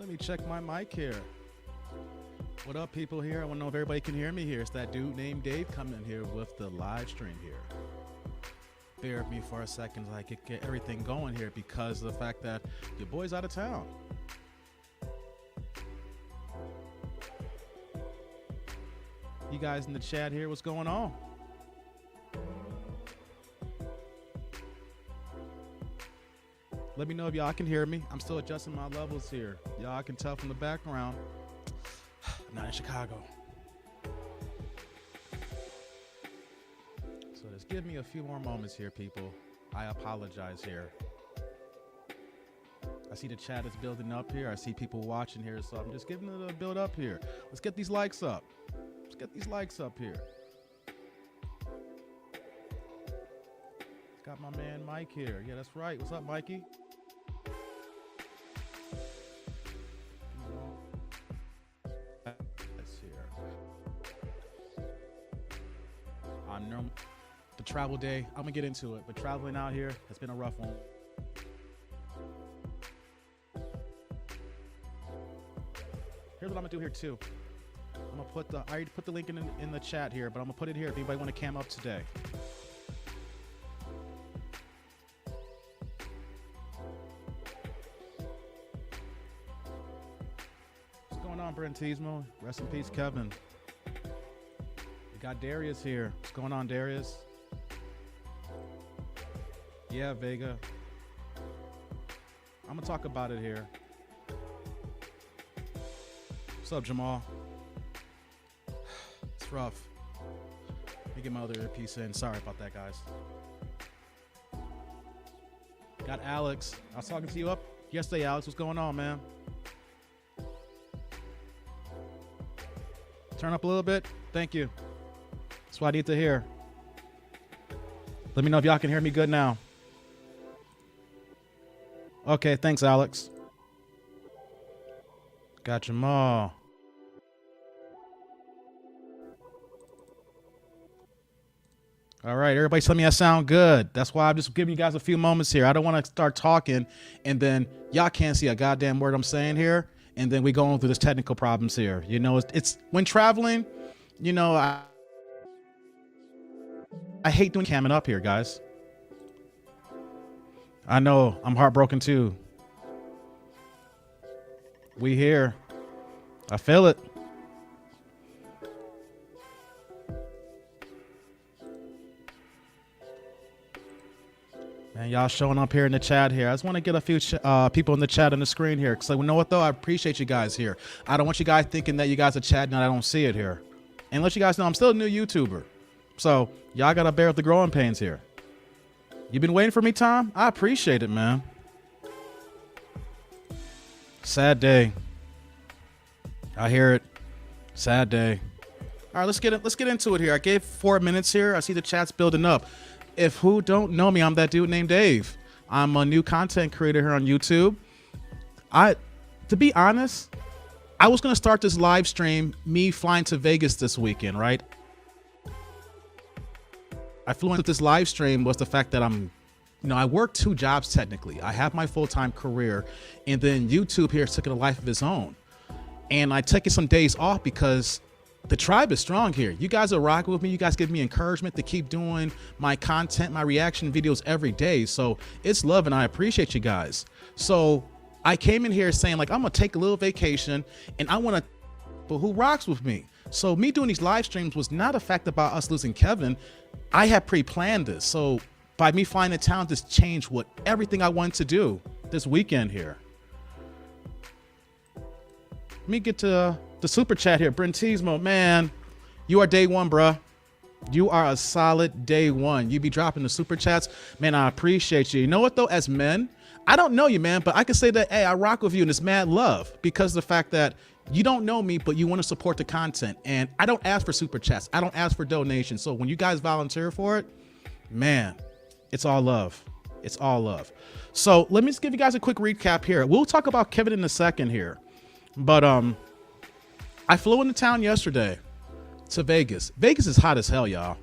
Let me check my mic here. What up, people here? I want to know if everybody can hear me here. It's that dude named Dave coming here with the live stream here. Bear with me for a second so I can get everything going here because of the fact that your boy's out of town. You guys in the chat here, what's going on? Let me know if y'all can hear me. I'm still adjusting my levels here. Y'all can tell from the background. I'm not in Chicago. So just give me a few more moments here, people. I apologize here. I see the chat is building up here. I see people watching here, so I'm just giving it a build up here. Let's get these likes up. Let's get these likes up here. Got my man Mike here. Yeah, that's right. What's up, Mikey? The travel day, I'm gonna get into it, but traveling out here has been a rough one. Here's what I'm gonna do here too. I'm gonna put I already put the link in the chat here, but I'm gonna put it here if anybody want to cam up today. What's going on, Brent Teasmo? Rest in peace, Kevin. We got Darius here. What's going on, Darius? Yeah, Vega. I'm gonna talk about it here. What's up, Jamal? It's rough. Let me get my other earpiece in. Sorry about that, guys. Got Alex. I was talking to you up yesterday, Alex. What's going on, man? Turn up a little bit. Thank you. That's what I need to hear. Let me know if y'all can hear me good now. Okay, thanks, Alex. Got Jamal. All right, everybody tell me I sound good. That's why I'm just giving you guys a few moments here. I don't want to start talking and then y'all can't see a goddamn word I'm saying here. And then we going through this technical problems here. You know, it's when traveling, you know, I hate doing camming up here, guys. I know, I'm heartbroken too. We here. I feel it. Man, y'all showing up here in the chat here. I just want to get a few people in the chat on the screen here. Because, you know what, though? I appreciate you guys here. I don't want you guys thinking that you guys are chatting and I don't see it here. And let you guys know I'm still a new YouTuber. So, y'all got to bear with the growing pains here. You been waiting for me, Tom? I appreciate it, man. Sad day. I hear it. Sad day. All right, let's get into it here. I gave 4 minutes here. I see the chat's building up. If who don't know me, I'm that dude named Dave. I'm a new content creator here on YouTube. To be honest, I was gonna start this live stream, me flying to Vegas this weekend, right? I flew into this live stream was the fact that I work 2 jobs technically. I have my full-time career, and then YouTube here took a life of its own. And I took some days off because the tribe is strong here. You guys are rocking with me. You guys give me encouragement to keep doing my content, my reaction videos every day. So it's love and I appreciate you guys. So I came in here saying like, I'm gonna take a little vacation and I wanna, but who rocks with me? So me doing these live streams was not a fact about us losing Kevin. I had pre-planned this. So by me flying to town, this changed everything I wanted to do this weekend here. Let me get to the super chat here. Brent Teasmo, man, you are day one, bruh. You are a solid day one. You be dropping the super chats. Man, I appreciate you. You know what, though? As men, I don't know you, man, but I can say that, hey, I rock with you and it's mad love because of the fact that you don't know me, but you want to support the content. And I don't ask for super chats. I don't ask for donations. So when you guys volunteer for it, man, it's all love. It's all love. So let me just give you guys a quick recap here. We'll talk about Kevin in a second here. But I flew into town yesterday to Vegas. Vegas is hot as hell, y'all.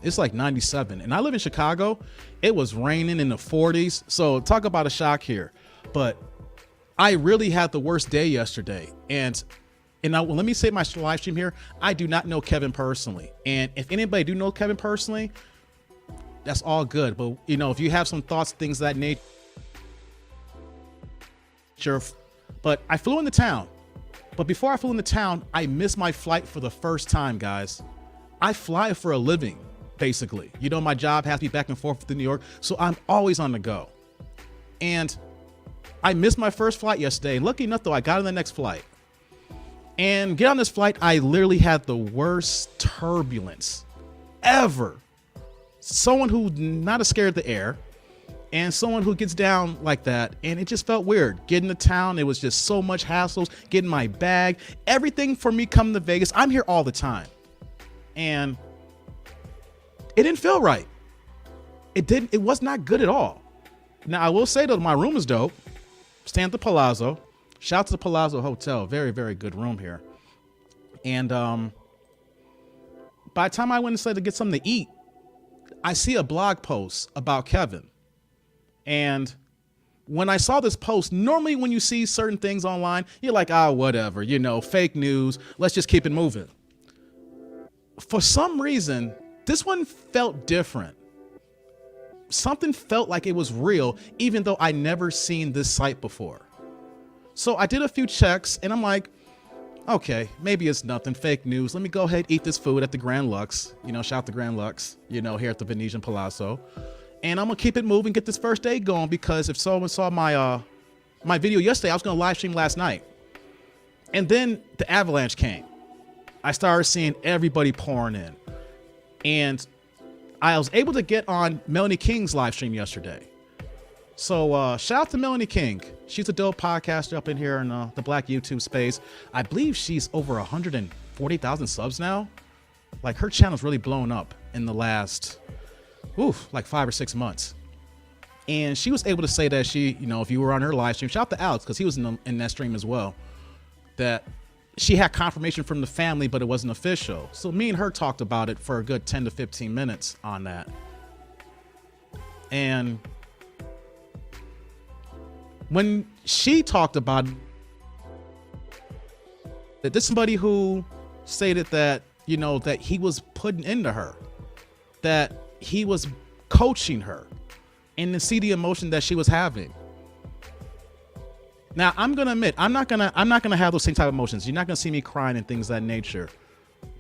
It's like 97. And I live in Chicago. It was raining in the 40s. So talk about a shock here. But I really had the worst day yesterday. And now, let me say my live stream here. I do not know Kevin personally. And if anybody do know Kevin personally, that's all good. But, you know, if you have some thoughts, things of that nature. But I flew into town. But before I flew into town, I missed my flight for the first time, guys. I fly for a living, basically. You know, my job has me back and forth to New York, so I'm always on the go. And I missed my first flight yesterday. Lucky enough, though, I got on the next flight. And get on this flight, I literally had the worst turbulence ever. Someone who's not scared of the air, and someone who gets down like that, and it just felt weird. Getting to town, it was just so much hassles, getting my bag, everything for me coming to Vegas. I'm here all the time. And it didn't feel right. It was not good at all. Now, I will say that my room is dope. Staying at the Palazzo. Shout out to the Palazzo Hotel. Very, very good room here. And by the time I went inside to get something to eat, I see a blog post about Kevin. And when I saw this post, normally when you see certain things online, you're like, ah, whatever, you know, fake news. Let's just keep it moving. For some reason, this one felt different. Something felt like it was real, even though I never seen this site before. So I did a few checks and I'm like, okay, maybe it's nothing, fake news. Let me go ahead and eat this food at the Grand Lux. You know, shout out to Grand Lux, you know, here at the Venetian Palazzo. And I'm gonna keep it moving, get this first day going, because if someone saw my my video yesterday, I was gonna live stream last night. And then the avalanche came. I started seeing everybody pouring in. And I was able to get on Melanie King's live stream yesterday. So shout out to Melanie King. She's a dope podcaster up in here in the Black YouTube space. I believe she's over 140,000 subs now. Like, her channel's really blown up in the last, like 5 or 6 months. And she was able to say that she, you know, if you were on her live stream, shout out to Alex, because he was in that stream as well, that she had confirmation from the family, but it wasn't official. So me and her talked about it for a good 10 to 15 minutes on that. And when she talked about it, this is somebody who stated that, you know, that he was putting into her, that he was coaching her, and to see the emotion that she was having. Now, I'm gonna admit, I'm not gonna have those same type of emotions. You're not gonna see me crying and things of that nature.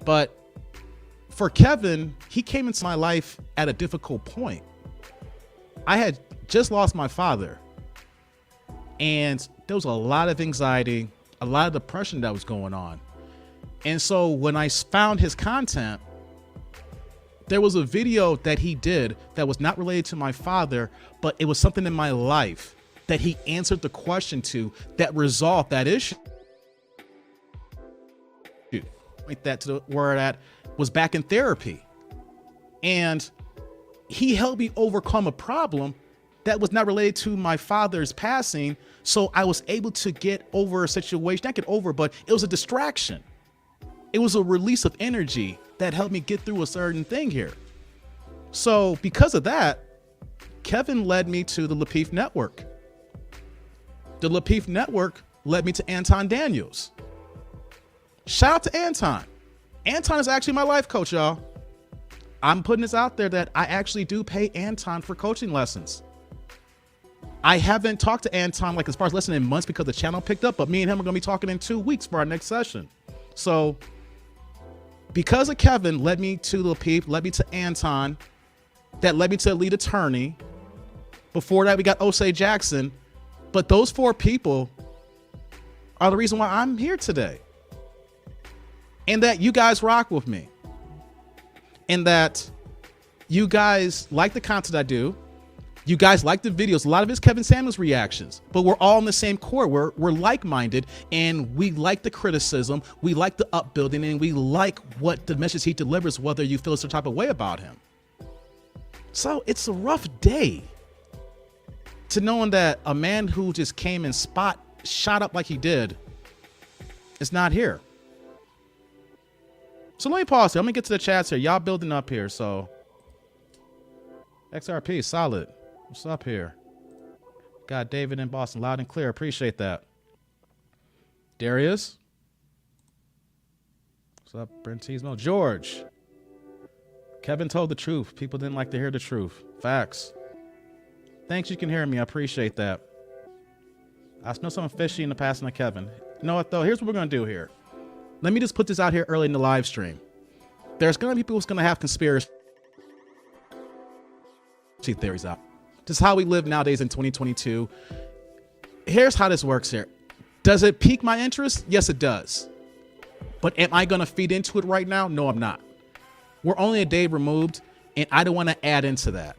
But for Kevin, he came into my life at a difficult point. I had just lost my father, and there was a lot of anxiety, a lot of depression that was going on. And so when I found his content, there was a video that he did that was not related to my father, but it was something in my life that he answered the question to that resolved that issue. Like that, to the word that was back in therapy. And he helped me overcome a problem that was not related to my father's passing. So I was able to get over a situation, not get over, but it was a distraction. It was a release of energy that helped me get through a certain thing here. So because of that, Kevin led me to the Lapeef Network. The Lapeef Network led me to Anton Daniels. Shout out to Anton. Anton is actually my life coach, y'all. I'm putting this out there that I actually do pay Anton for coaching lessons. I haven't talked to Anton like as far as listening in months because the channel picked up, but me and him are going to be talking in 2 weeks for our next session. So because of Kevin led me to Lapeef, led me to Anton, that led me to a lead attorney. Before that, we got Osei Jackson. But those 4 people are the reason why I'm here today. And that you guys rock with me. And that you guys like the content I do. You guys like the videos. A lot of it's Kevin Samuels reactions. But we're all in the same core. We're like-minded. And we like the criticism. We like the upbuilding. And we like what the message he delivers, whether you feel some type of way about him. So it's a rough day to knowing that a man who just came and shot up like he did is not here. So let me pause here. Let me get to the chats here. Y'all building up here. So XRP, solid. What's up here? Got David in Boston, loud and clear. Appreciate that. Darius. What's up, Brentismo? George. Kevin told the truth. People didn't like to hear the truth. Facts. Thanks you can hear me. I appreciate that. I smell something fishy in the passing of Kevin. You know what, though? Here's what we're going to do here. Let me just put this out here early in the live stream. There's going to be people who's going to have conspiracy theories out. Just how we live nowadays in 2022. Here's how this works here. Does it pique my interest? Yes, it does. But am I going to feed into it right now? No, I'm not. We're only a day removed, and I don't want to add into that.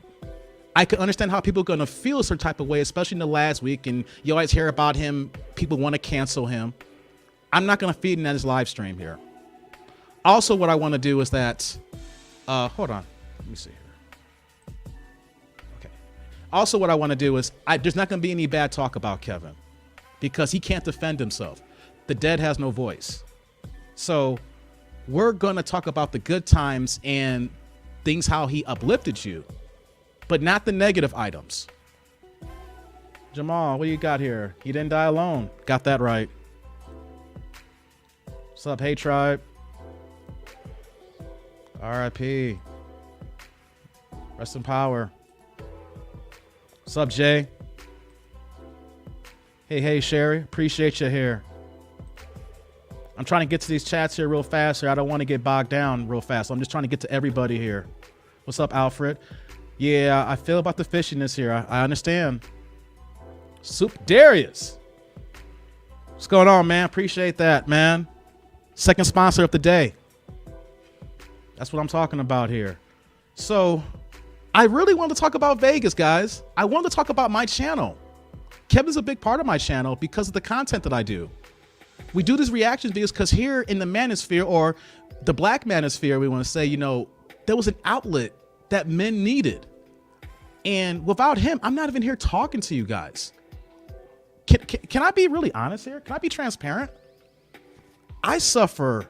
I can understand how people are going to feel a certain type of way, especially in the last week, and you always hear about him. People want to cancel him. I'm not going to feed into this live stream here. Also, what I want to do is that, hold on, let me see here. Okay. Also, what I want to do is, there's not going to be any bad talk about Kevin because he can't defend himself. The dead has no voice. So we're going to talk about the good times and things, how he uplifted you, but not the negative items. Jamal, what do you got here? He didn't die alone. Got that right. What's up, Hey Tribe? RIP. Rest in power. What's up, Jay? Hey, Sherry. Appreciate you here. I'm trying to get to these chats here real fast here. I don't want to get bogged down real fast. So I'm just trying to get to everybody here. What's up, Alfred? Yeah, I feel about the fishiness here. I understand. Soup Darius. What's going on, man? Appreciate that, man. Second sponsor of the day. That's what I'm talking about here. So I really want to talk about Vegas, guys. I want to talk about my channel. Kevin's a big part of my channel because of the content that I do. We do these reaction videos because here in the manosphere, or the black manosphere, we want to say, you know, there was an outlet that men needed. And without him, I'm not even here talking to you guys. Can I be really honest here? Can I be transparent? I suffer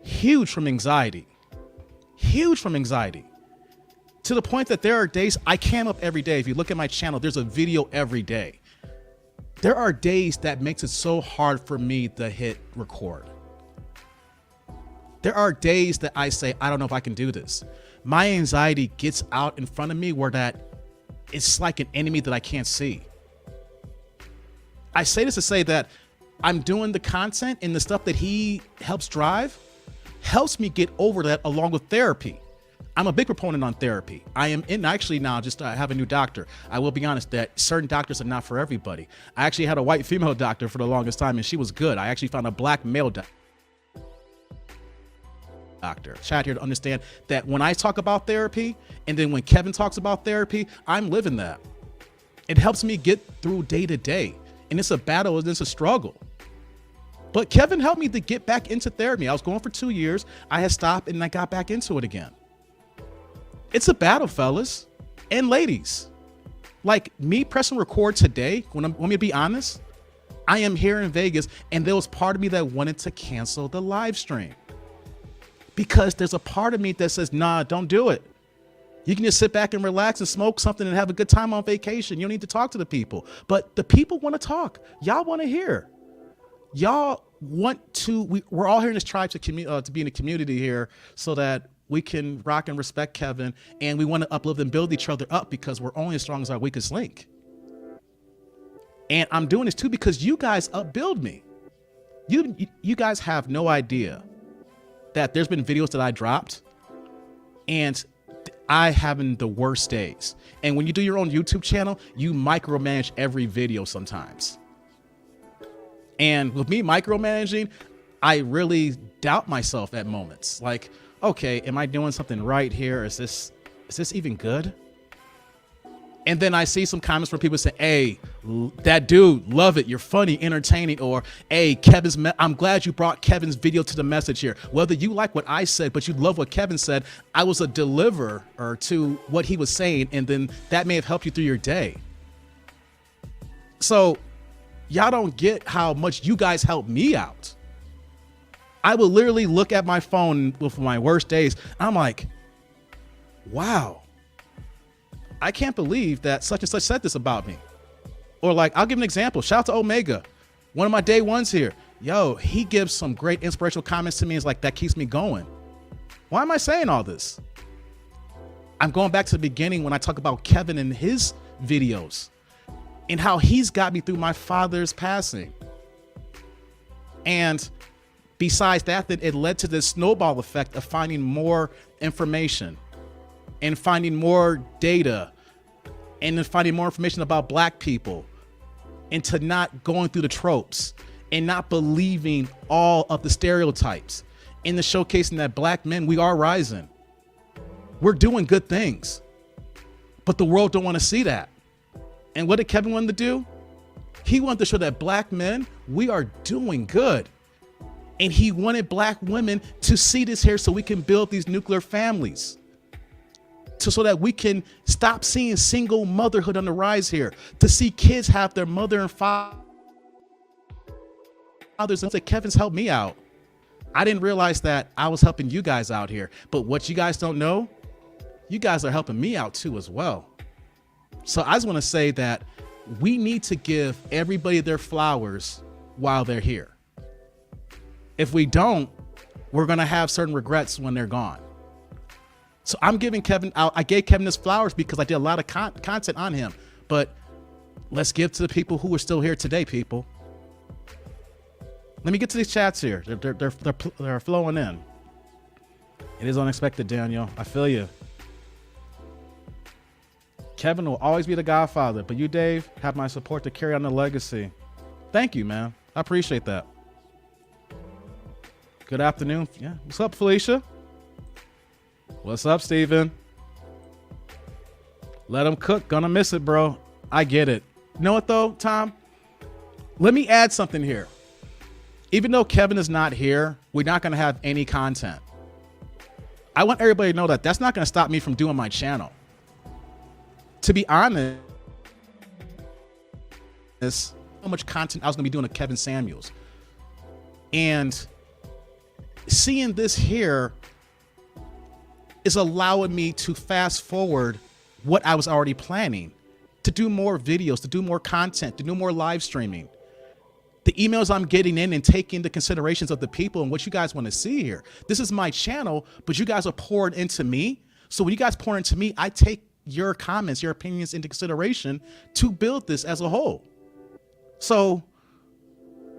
huge from anxiety. Huge from anxiety. To the point that there are days I cam up every day. If you look at my channel, there's a video every day. There are days that makes it so hard for me to hit record. There are days that I say, I don't know if I can do this. My anxiety gets out in front of me where that it's like an enemy that I can't see. I say this to say that I'm doing the content and the stuff that he helps drive helps me get over that along with therapy. I'm a big proponent on therapy. I am in actually now just I have a new doctor. I will be honest that certain doctors are not for everybody. I actually had a white female doctor for the longest time and she was good. I actually found a black male doctor. Chat here to understand that when I talk about therapy and then when Kevin talks about therapy, I'm living that. It helps me get through day to day. And it's a battle and it's a struggle. But Kevin helped me to get back into therapy. I was going for 2 years. I had stopped and I got back into it again. It's a battle, fellas and ladies. Like me pressing record today, want me to be honest, I am here in Vegas and there was part of me that wanted to cancel the live stream. Because there's a part of me that says, nah, don't do it. You can just sit back and relax and smoke something and have a good time on vacation. You don't need to talk to the people. But the people want to talk. Y'all want to hear. Y'all want to, we're all here in this tribe to be in a community here so that we can rock and respect Kevin, and we want to uplift and build each other up because we're only as strong as our weakest link. And I'm doing this too because you guys upbuild me. You guys have no idea that there's been videos that I dropped and I having the worst days. And when you do your own YouTube channel, you micromanage every video sometimes. And with me micromanaging, I really doubt myself at moments. Like, okay, am I doing something right here? Is this even good? And then I see some comments where people say, hey, that dude, love it. You're funny, entertaining. Or, hey, I'm glad you brought Kevin's video to the message here. Whether you like what I said, but you love what Kevin said, I was a deliverer to what he was saying. And then that may have helped you through your day. So y'all don't get how much you guys help me out. I will literally look at my phone with my worst days. I'm like, wow. I can't believe that such and such said this about me. Or like, I'll give an example. Shout out to Omega, one of my day ones here. yo, he gives some great inspirational comments to me. It's like, that keeps me going. Why am I saying all this? I'm going back to the beginning when I talk about Kevin and his videos and how he's got me through my father's passing. And besides that, it led to this snowball effect of finding more information and finding more data and then finding more information about Black people, and to not going through the tropes and not believing all of the stereotypes, in the showcasing that Black men, we are rising. We're doing good things, but the world don't want to see that. And what did Kevin want to do? He wanted to show that Black men, we are doing good. And he wanted Black women to see this here so we can build these nuclear families. So that we can stop seeing single motherhood on the rise here, to see kids have their mother and fathers. And say, Kevin's helped me out. I didn't realize that I was helping you guys out here. But what you guys don't know, you guys are helping me out too as well. So I just want to say that we need to give everybody their flowers while they're here. If we don't, we're going to have certain regrets when they're gone. So I'm giving Kevin out. I gave Kevin his flowers because I did a lot of content on him. But let's give to the people who are still here today, people. Let me get to these chats here. They're flowing in. It is unexpected, Daniel. I feel you. Kevin will always be the godfather, but you, Dave, have my support to carry on the legacy. Thank you, man. I appreciate that. Good afternoon. Yeah. What's up, Felicia? What's up, Steven? Let him cook. Gonna miss it, bro. I get it. You know what, though, Tom? Let me add something here. Even though Kevin is not here, we're not going to have any content. I want everybody to know that that's not going to stop me from doing my channel. To be honest, how much content I was going to be doing with Kevin Samuels. And seeing this here is allowing me to fast forward what I was already planning, to do more videos, to do more content, to do more live streaming. The emails I'm getting in and taking the considerations of the people and what you guys want to see here. This is my channel, but you guys are pouring into me. So when you guys pour into me, I take your comments, your opinions into consideration to build this as a whole. So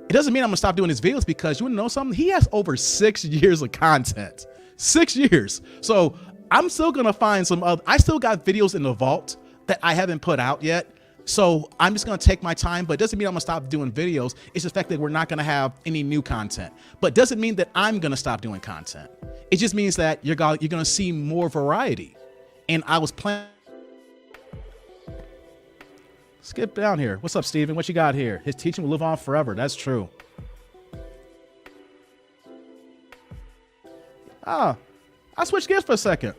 it doesn't mean I'm gonna stop doing his videos, because you wanna know something? He has over 6 years of content. 6 years. So I'm still gonna find some other, I still got videos in the vault that I haven't put out yet. So I'm just gonna take my time, but it doesn't mean I'm gonna stop doing videos. It's the fact that we're not gonna have any new content, but it doesn't mean that I'm gonna stop doing content. It just means that you're gonna see more variety. And I was planning. Skip down here. What's up, Steven? What you got here? His teaching will live on forever. That's true. I switched gears for a second.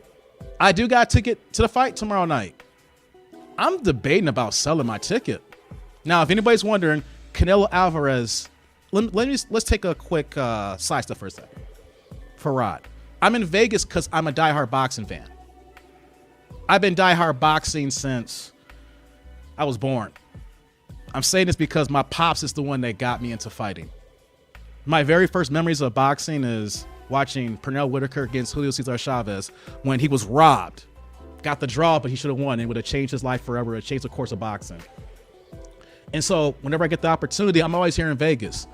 I do got a ticket to the fight tomorrow night. I'm debating about selling my ticket. Now, if anybody's wondering, Canelo Alvarez, let's take a quick side step for a second. For Rod, I'm in Vegas because I'm a diehard boxing fan. I've been diehard boxing since I was born. I'm saying this because my pops is the one that got me into fighting. My very first memories of boxing is watching Pernell Whitaker against Julio Cesar Chavez when he was robbed. Got the draw, but he should have won. It would have changed his life forever. It changed the course of boxing. And so whenever I get the opportunity, I'm always here in Vegas.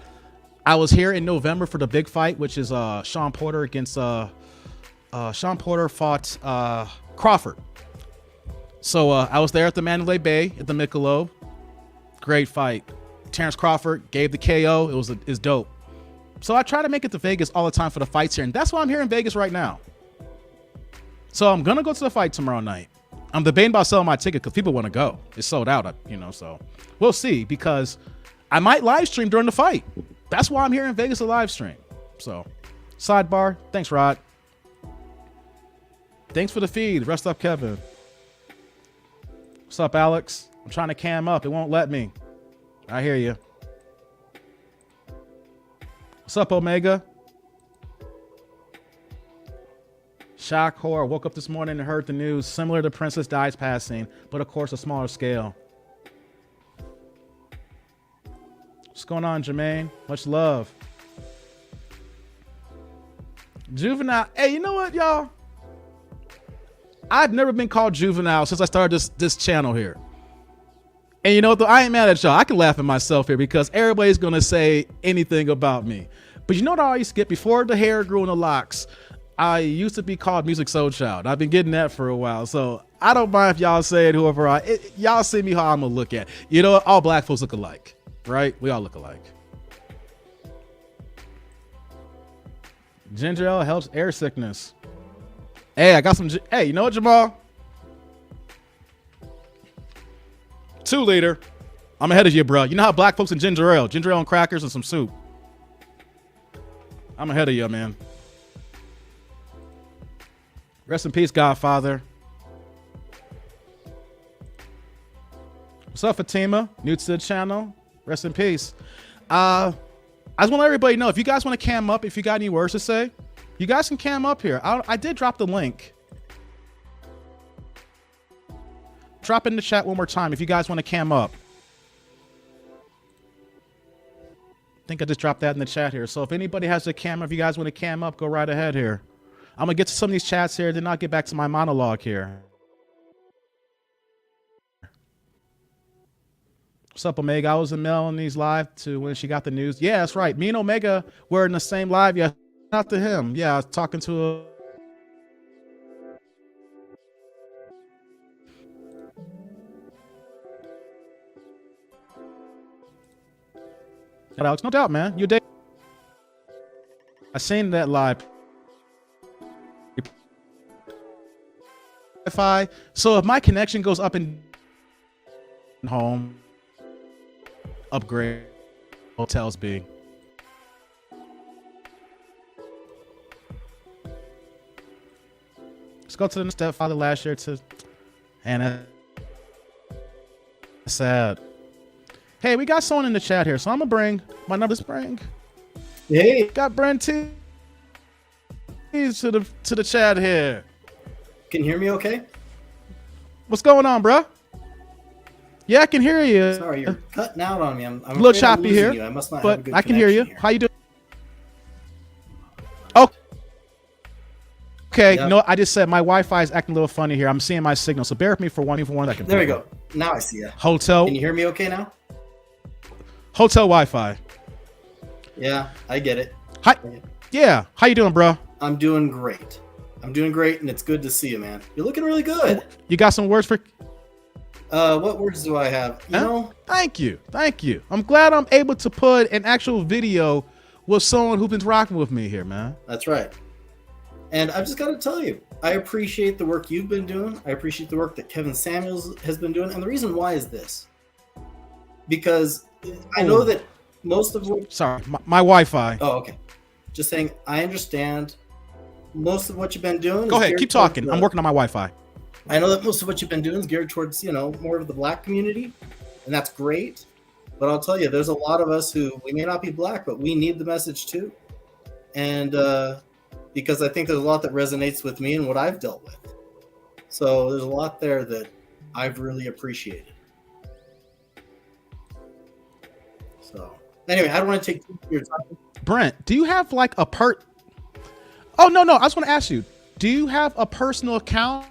I was here in November for the big fight, which is Sean Porter against Sean Porter fought Crawford. So I was there at the Mandalay Bay at the Michelob. Great fight. Terrence Crawford gave the KO. It's dope. So I try to make it to Vegas all the time for the fights here, and that's why I'm here in Vegas right now. So I'm gonna go to the fight tomorrow night. I'm debating about selling my ticket because people want to go. It's sold out, so we'll see, because I might live stream during the fight. That's why I'm here in Vegas to live stream. So sidebar, thanks, Rod. Thanks for the feed. Rest up, Kevin. What's up, Alex? I'm trying to cam up. It won't let me. I hear you. What's up, Omega? Shock horror. Woke up this morning and heard the news. Similar to Princess Di's passing, but of course a smaller scale. What's going on, Jermaine? Much love. Juvenile. Hey, you know what, y'all? I've never been called juvenile since I started this channel here. And you know what, though? I ain't mad at y'all. I can laugh at myself here because everybody's going to say anything about me. But you know what I used to get before the hair grew in the locks? I used to be called Music Soul Child. I've been getting that for a while. So I don't mind if y'all say it, whoever y'all see me how I'm going to look at. You know what? All black folks look alike, right? We all look alike. Ginger ale helps air sickness. Hey, I got some. Hey, you know what, Jamal? 2 liter. I'm ahead of you, bro. You know how black folks and ginger ale and crackers and some soup. I'm ahead of you, man. Rest in peace, Godfather. What's up, Fatima? New to the channel. Rest in peace. I just want to let everybody know, if you guys want to cam up, if you got any words to say, you guys can cam up here. I did drop the link. Drop in the chat one more time if you guys want to cam up. I think I just dropped that in the chat here. So if anybody has a camera, if you guys want to cam up, go right ahead here. I'm going to get to some of these chats here, then I'll get back to my monologue here. What's up, Omega? I was in Melanie's live to when she got the news. Yeah, that's right. Me and Omega were in the same live. Yeah, not to him. Yeah, I was talking to Alex, no doubt, man. You did. I seen that live. Wi-Fi. So if my connection goes up and home, upgrade hotels being. Let's go to the stepfather last year to, and that's sad. Hey, we got someone in the chat here, so I'm gonna bring my number. Spring. Hey, got Brent T to the chat here. Can you hear me okay? What's going on, bro? Yeah, I can hear you. Sorry, you're cutting out on me. I'm a little choppy here, you. I must not but have a good I can hear you. here. How you doing? Oh, okay. Yep. You know what? I just said my Wi-Fi is acting a little funny here. I'm seeing my signal, so bear with me for one second. There we go. Now I see you. Hotel. Can you hear me okay now? Hotel Wi-Fi. Yeah, I get it. Hi. Yeah. How you doing, bro? I'm doing great. I'm doing great, and it's good to see you, man. You're looking really good. You got some words for? What words do I have? You know? Thank you. Thank you. I'm glad I'm able to put an actual video with someone who's been rocking with me here, man. That's right. And I've just got to tell you, I appreciate the work you've been doing. I appreciate the work that Kevin Samuels has been doing. And the reason why is this. Because I know that most of what... Sorry, my Wi-Fi. Oh, okay. Just saying, I understand most of what you've been doing. Go ahead, keep talking. I'm working on my Wi-Fi. I know that most of what you've been doing is geared towards, you know, more of the black community, and that's great. But I'll tell you, there's a lot of us who, we may not be black, but we need the message too. And because I think there's a lot that resonates with me and what I've dealt with. So there's a lot there that I've really appreciated. So anyway, I don't want to take your time. Brent, do you have like a Oh, no. I just want to ask you, do you have a personal account?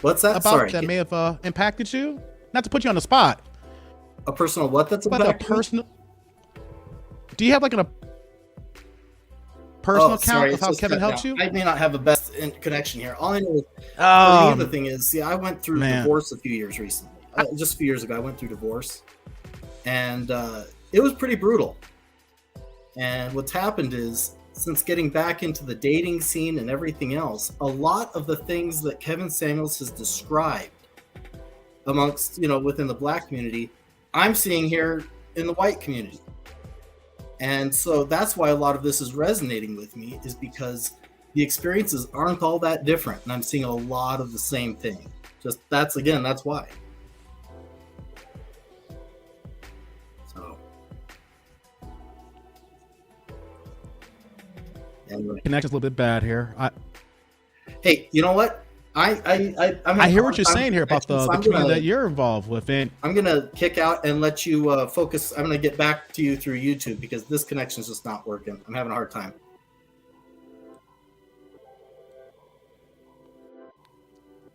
What's that? About Sorry, that may have impacted you? Not to put you on the spot. A personal what that's about? Like a personal. Do you have like a personal account of how Kevin helped you? I may not have the best connection here. All I know is for me, the thing is, see, I went through divorce a few years recently. Just a few years ago, I went through divorce, and it was pretty brutal. And what's happened is, since getting back into the dating scene and everything else, a lot of the things that Kevin Samuels has described amongst, you know, within the black community, I'm seeing here in the white community. And so that's why a lot of this is resonating with me, is because the experiences aren't all that different. And I'm seeing a lot of the same thing. That's why. So. Anyway. Connection's a little bit bad here. Hey, you know what? I hear what you're saying here about the community that you're involved with, and I'm gonna kick out and let you focus. I'm gonna get back to you through YouTube because this connection's just not working. I'm having a hard time.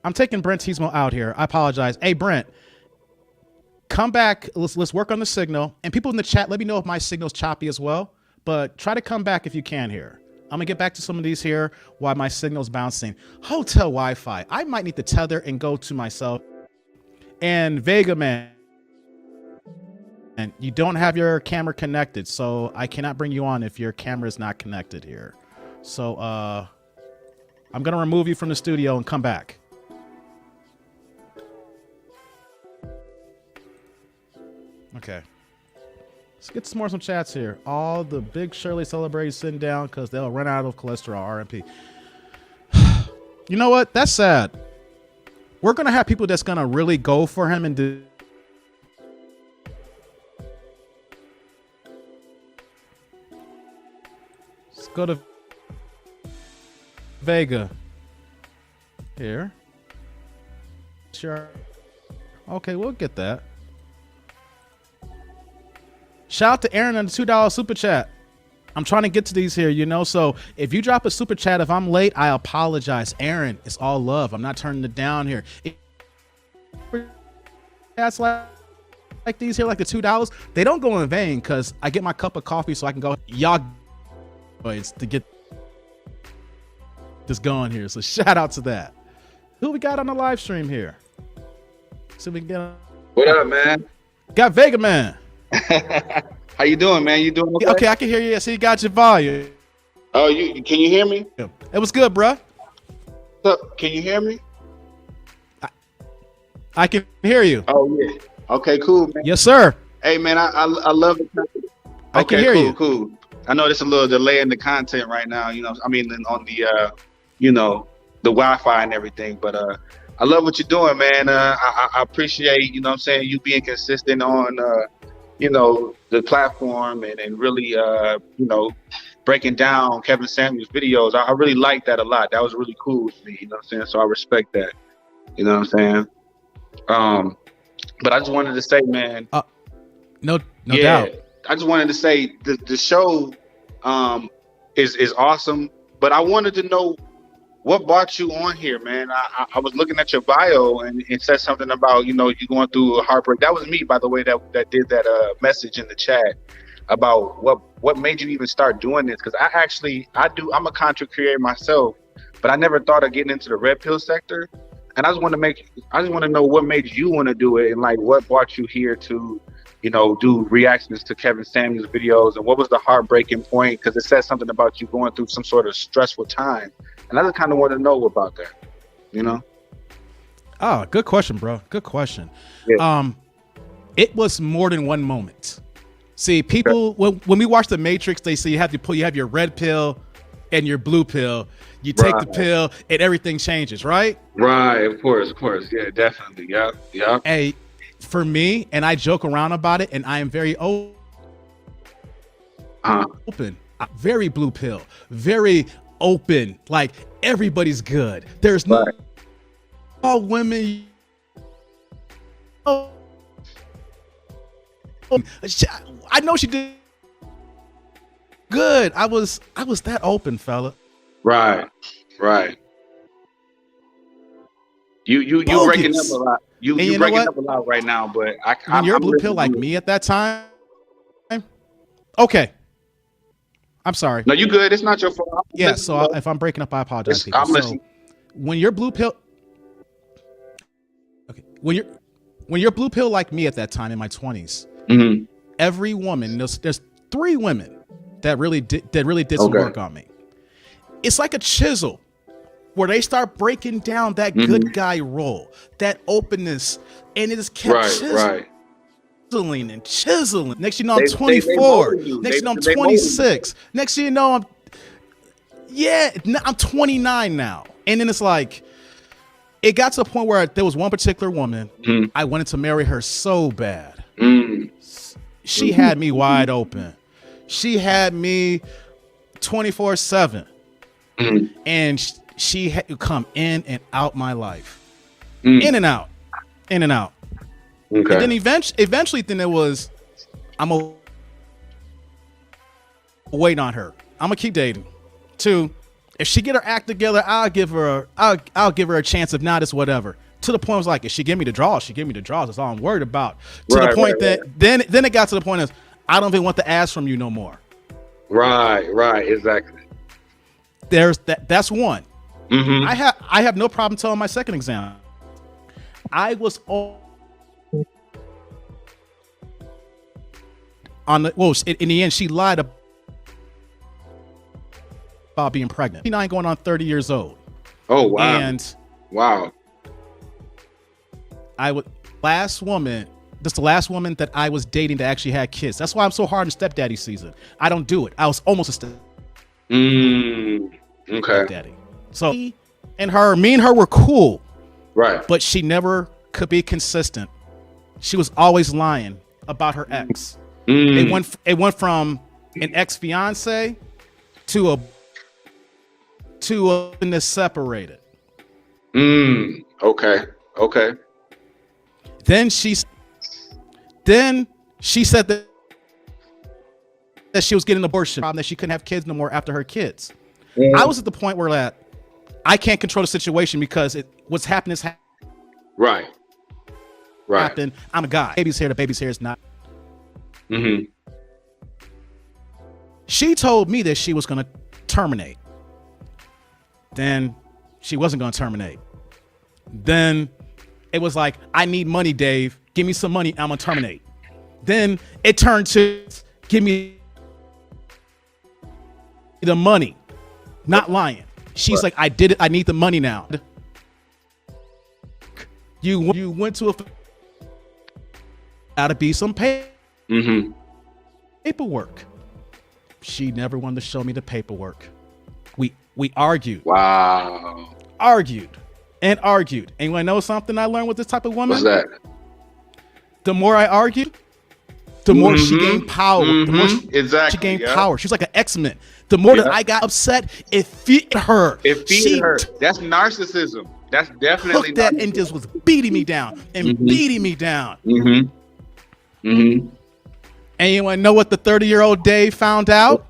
I'm taking Brent Tismo out here. I apologize. Hey, Brent, come back. Let's work on the signal. And people in the chat, let me know if my signal's choppy as well. But try to come back if you can here. I'm gonna get back to some of these here while my signal's bouncing. Hotel Wi-Fi. I might need to tether and go to myself. And Vega Man, and you don't have your camera connected, so I cannot bring you on if your camera is not connected here. So I'm gonna remove you from the studio and come back. Okay. Let's get some chats here. All the big Shirley celebrities sitting down because they'll run out of cholesterol, RMP. You know what? That's sad. We're going to have people that's going to really go for him and do. Let's go to Vega. Here. Sure. Okay, we'll get that. Shout out to Aaron on the $2 super chat. I'm trying to get to these here, you know. So if you drop a super chat, if I'm late, I apologize. Aaron, it's all love. I'm not turning it down here. That's like these here, like the $2, they don't go in vain because I get my cup of coffee so I can go. Y'all boys to get this going here. So shout out to that. Who we got on the live stream here? So we can get on. What up, man? Got Vega Man. How you doing, man? You doing okay? Okay, I can hear you. I see you got your volume. Oh, can you hear me? It was good, bruh. So, can you hear me? I can hear you. Oh yeah. Okay, cool, man. Yes, sir. Hey, man, I love it. Okay, I can hear you. Cool. I know there's a little delay in the content right now. You know, I mean, on the you know, the Wi-Fi and everything, but I love what you're doing, man. I appreciate, you know what I'm saying, you being consistent on you know, the platform and really, you know, breaking down Kevin Samuels' videos. I really like that a lot. That was really cool with me, you know what I'm saying? So I respect that, you know what I'm saying? But I just wanted to say, man. No doubt. I just wanted to say the show is awesome, but I wanted to know what brought you on here, man. I was looking at your bio and it said something about, you know, you going through a heartbreak. That was me, by the way, that did that message in the chat about what made you even start doing this. Because I'm a content creator myself, but I never thought of getting into the red pill sector. And I just want to know what made you want to do it and like what brought you here to, you know, do reactions to Kevin Samuels videos, and what was the heartbreaking point? Because it says something about you going through some sort of stressful time. And I just kind of want to know about that, you know? Oh, good question, bro. Good question. Yeah. It was more than one moment. See, people, when we watch The Matrix, they say you have your red pill and your blue pill. You take the pill and everything changes, right? Right, of course. Yeah, definitely. Yeah. Hey, for me, and I joke around about it, and I am very open. Very blue pill. Very open. Like, everybody's good. There's no all women. I know she did good. I was that open, fella. Right. You breaking up a lot. You breaking up a lot right now, but when you're a blue pill like me at that time. Okay. I'm sorry. No, you good. It's not your fault. Yeah, so if I'm breaking up, I apologize. So when you're blue pill, okay, when you're blue pill like me at that time in my 20s, every woman, there's 3 women that really did some work on me. It's like a chisel where they start breaking down that good guy role, that openness, and it just kept chiseling and chiseling. Next you know, I'm 24. Next you know, I'm 26. Next you know, I'm 29 now. And then it's like, it got to a point where there was one particular woman, I wanted to marry her so bad. She had me wide open. She had me 24/7. And she had to come in and out my life. In and out. Okay. And then eventually then it was, I'm going to wait on her. I'm going to keep dating. 2, If she get her act together, I'll give her a chance. If not, it's whatever. To the point, I was like, if she give me the draws, she give me the draws. That's all I'm worried about. To the point that then it got to the point of, I don't even want the ass from you no more. Right, exactly. There's that's one. Mm-hmm. I have no problem telling my second exam. I was on the in the end, she lied about being pregnant. 29 going on 30 years old. Oh wow. And wow. I would last woman. This is the last woman that I was dating that actually had kids. That's why I'm so hard in stepdaddy season. I don't do it. I was almost a stepdaddy. So me and her were cool. Right. But she never could be consistent. She was always lying about her ex. It went from an ex-fiance to a this separated. Okay. Then she said that she was getting an abortion, that she couldn't have kids no more after her kids. I was at the point where that I can't control the situation because what's happening is right. Happened. I'm a guy. The baby's here is not. Mm-hmm. She told me that she was going to terminate. Then she wasn't going to terminate. Then it was like, I need money, Dave. Give me some money. I'm going to terminate. Then it turned to, give me the money. Not lying. She's like, I did it. I need the money now. You went to gotta be some paperwork. She never wanted to show me the paperwork. We argued. Wow. Argued. And you want to know something I learned with this type of woman? What's that? The more I argued, the more she gained power. The more she gained power. She was like an X-Men. The more that I got upset, it feed her. That's narcissism. That's definitely that and just was beating me down and beating me down. And you want to know what the 30-year-old Dave found out?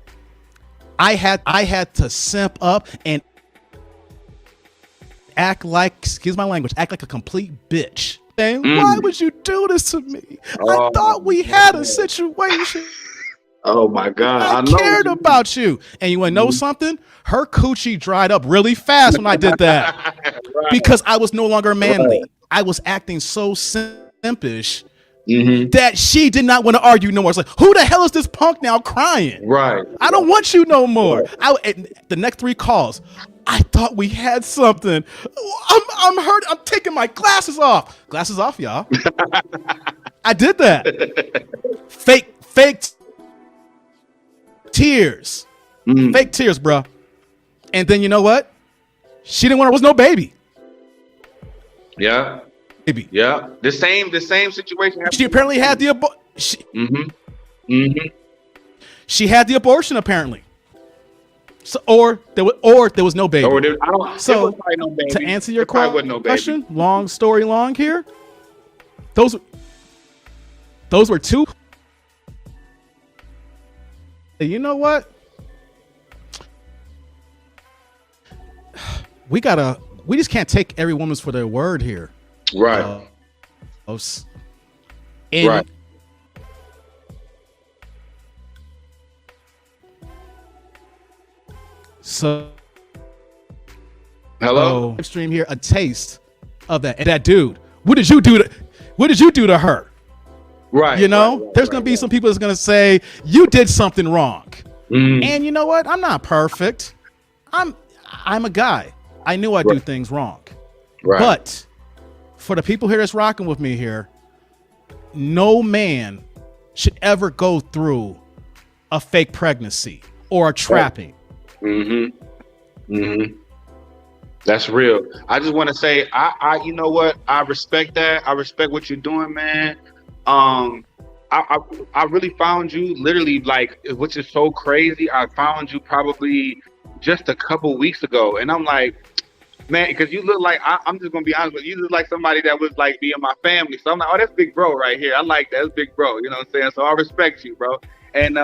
I had to simp up and act like, excuse my language, act like a complete bitch. And why would you do this to me? I thought we had a situation. Oh my God. I cared about you. And you want to know something? Her coochie dried up really fast when I did that. Because I was no longer manly. I was acting so simpish that she did not want to argue no more. It's like, who the hell is this punk now crying? Right. I don't want you no more. The next 3 calls, I thought we had something. I'm hurt. I'm taking my glasses off. Glasses off, y'all. I did that. Fake tears. Fake tears, bro. And then you know what? She didn't want her was no baby. Yeah. Baby. Yeah. The same situation. She apparently had the She had the abortion apparently. So, or there was no baby. So no baby. To answer your question, long story long here. Those were 2. You know what? We just can't take every woman's for their word here. Right. Right. So, hello. Stream here a taste of that. And that dude, what did you do to her? Right. You know, there's gonna be some people that's gonna say you did something wrong. And you know what? I'm not perfect. I'm a guy. I knew I do things wrong. Right. But for the people here that's rocking with me here, no man should ever go through a fake pregnancy or a trapping. That's real. I just want to say, I you know what? I respect that. I respect what you're doing, man. I really found you literally, like, which is so crazy. I found you probably just a couple weeks ago, and I'm like, man, because you look like, I'm just gonna be honest with you, look like somebody that was like me and my family. So I'm like, oh, that's big bro right here. I like that. That's big bro. You know what I'm saying? So I respect you, bro. And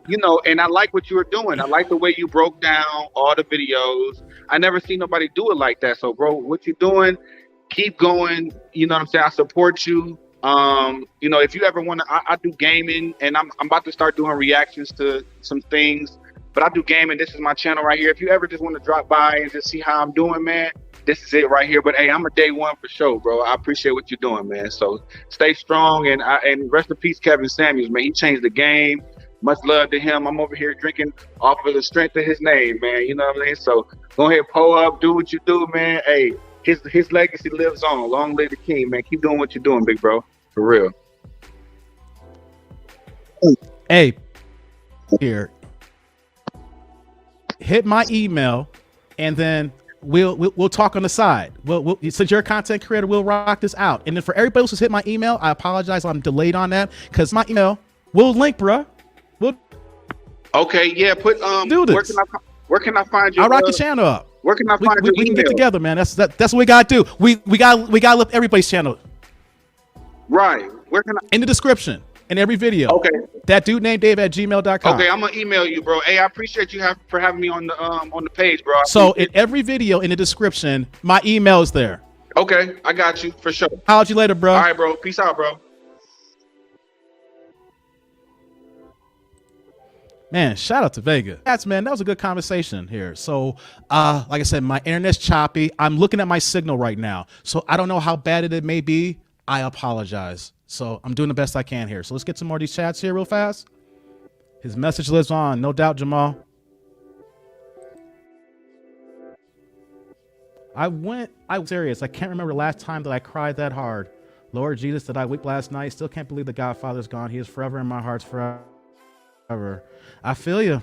you know, and I like what you were doing. I like the way you broke down all the videos. I never seen nobody do it like that. So, bro, what you doing? Keep going. You know what I'm saying? I support you. You know, if you ever want to, I do gaming, and I'm about to start doing reactions to some things. But I do gaming. This is my channel right here. If you ever just want to drop by and just see how I'm doing, man, this is it right here. But hey, I'm a day one for sure, bro. I appreciate what you're doing, man. So stay strong, and rest in peace, Kevin Samuels, man. He changed the game. Much love to him. I'm over here drinking off of the strength of his name, man. You know what I mean? So go ahead, pull up, do what you do, man. Hey, his legacy lives on. Long live the king, man. Keep doing what you're doing, big bro. For real. Hey, here. Hit my email, and then we'll talk on the side. We'll since you're a content creator, we'll rock this out. And then for everybody else who's hit my email, I apologize. I'm delayed on that because my email will link, bruh. Okay, yeah. Put do this. Where can I find you? I'll rock your channel up. Where can I find you? We can get together, man. That's what we gotta do. We gotta lift everybody's channel. Right. Where can I? In the description. In every video. Okay. That dude named Dave at gmail.com. Okay, I'm gonna email you, bro. Hey, I appreciate you for having me on the page, bro. So in every video in the description, my email is there. Okay, I got you for sure. Holler at you later, bro. All right, bro. Peace out, bro. Man, shout out to Vega. Man, that was a good conversation here. So, like I said, my internet's choppy. I'm looking at my signal right now. So I don't know how bad it may be. I apologize. So I'm doing the best I can here. So let's get some more of these chats here real fast. His message lives on, no doubt, Jamal. I was serious. I can't remember the last time that I cried that hard. Lord Jesus, did I weep last night? Still can't believe the Godfather's gone. He is forever in my heart, forever. I feel you.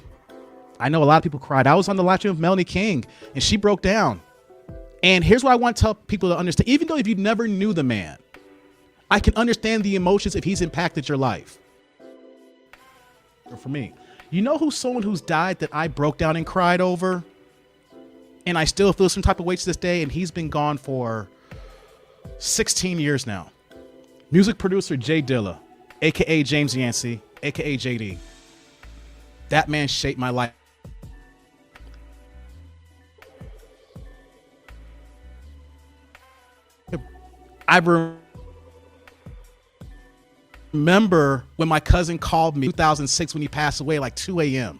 I know a lot of people cried. I was on the live stream with Melanie King, and she broke down. And here's what I want to tell people to understand. Even though if you never knew the man, I can understand the emotions if he's impacted your life. For me, you know who's someone who's died that I broke down and cried over? And I still feel some type of weight to this day, and he's been gone for 16 years now. Music producer Jay Dilla, aka James Yancey, aka JD. That man shaped my life. I remember when my cousin called me in 2006 when he passed away, like 2 a.m.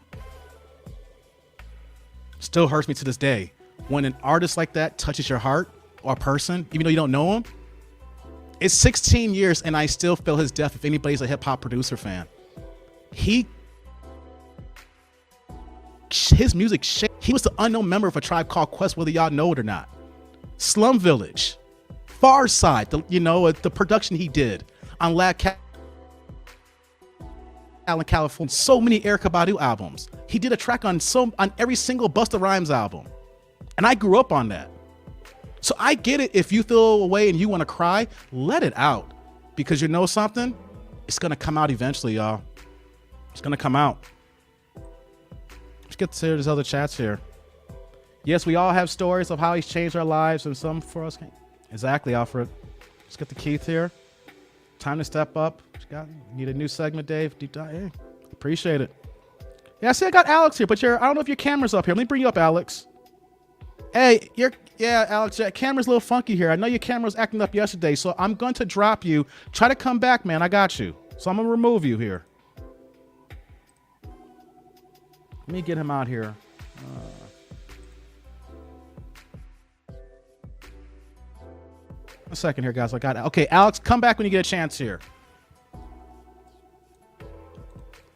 Still hurts me to this day. When an artist like that touches your heart, or a person, even though you don't know him, it's 16 years and I still feel his death if anybody's a hip hop producer fan. His music, he was the unknown member of a Tribe Called Quest, whether y'all know it or not. Slum Village, Far Side, the production he did on Lab Cal in California. So many Erykah Badu albums. He did a track on every single Busta Rhymes album. And I grew up on that. So I get it. If you feel away and you want to cry, let it out. Because you know something? It's going to come out eventually, y'all. It's going to come out. Let's get to these other chats here. Yes, we all have stories of how he's changed our lives, and some for us. Exactly, Alfred. Let's get to Keith here. Time to step up. Need a new segment, Dave. Deep dive. Hey, appreciate it. Yeah, I see I got Alex here, but I don't know if your camera's up here. Let me bring you up, Alex. Hey, Alex, your camera's a little funky here. I know your camera was acting up yesterday, so I'm going to drop you. Try to come back, man. I got you. So I'm going to remove you here. Let me get him out here. A second here, guys. I got it. Okay, Alex, come back when you get a chance here.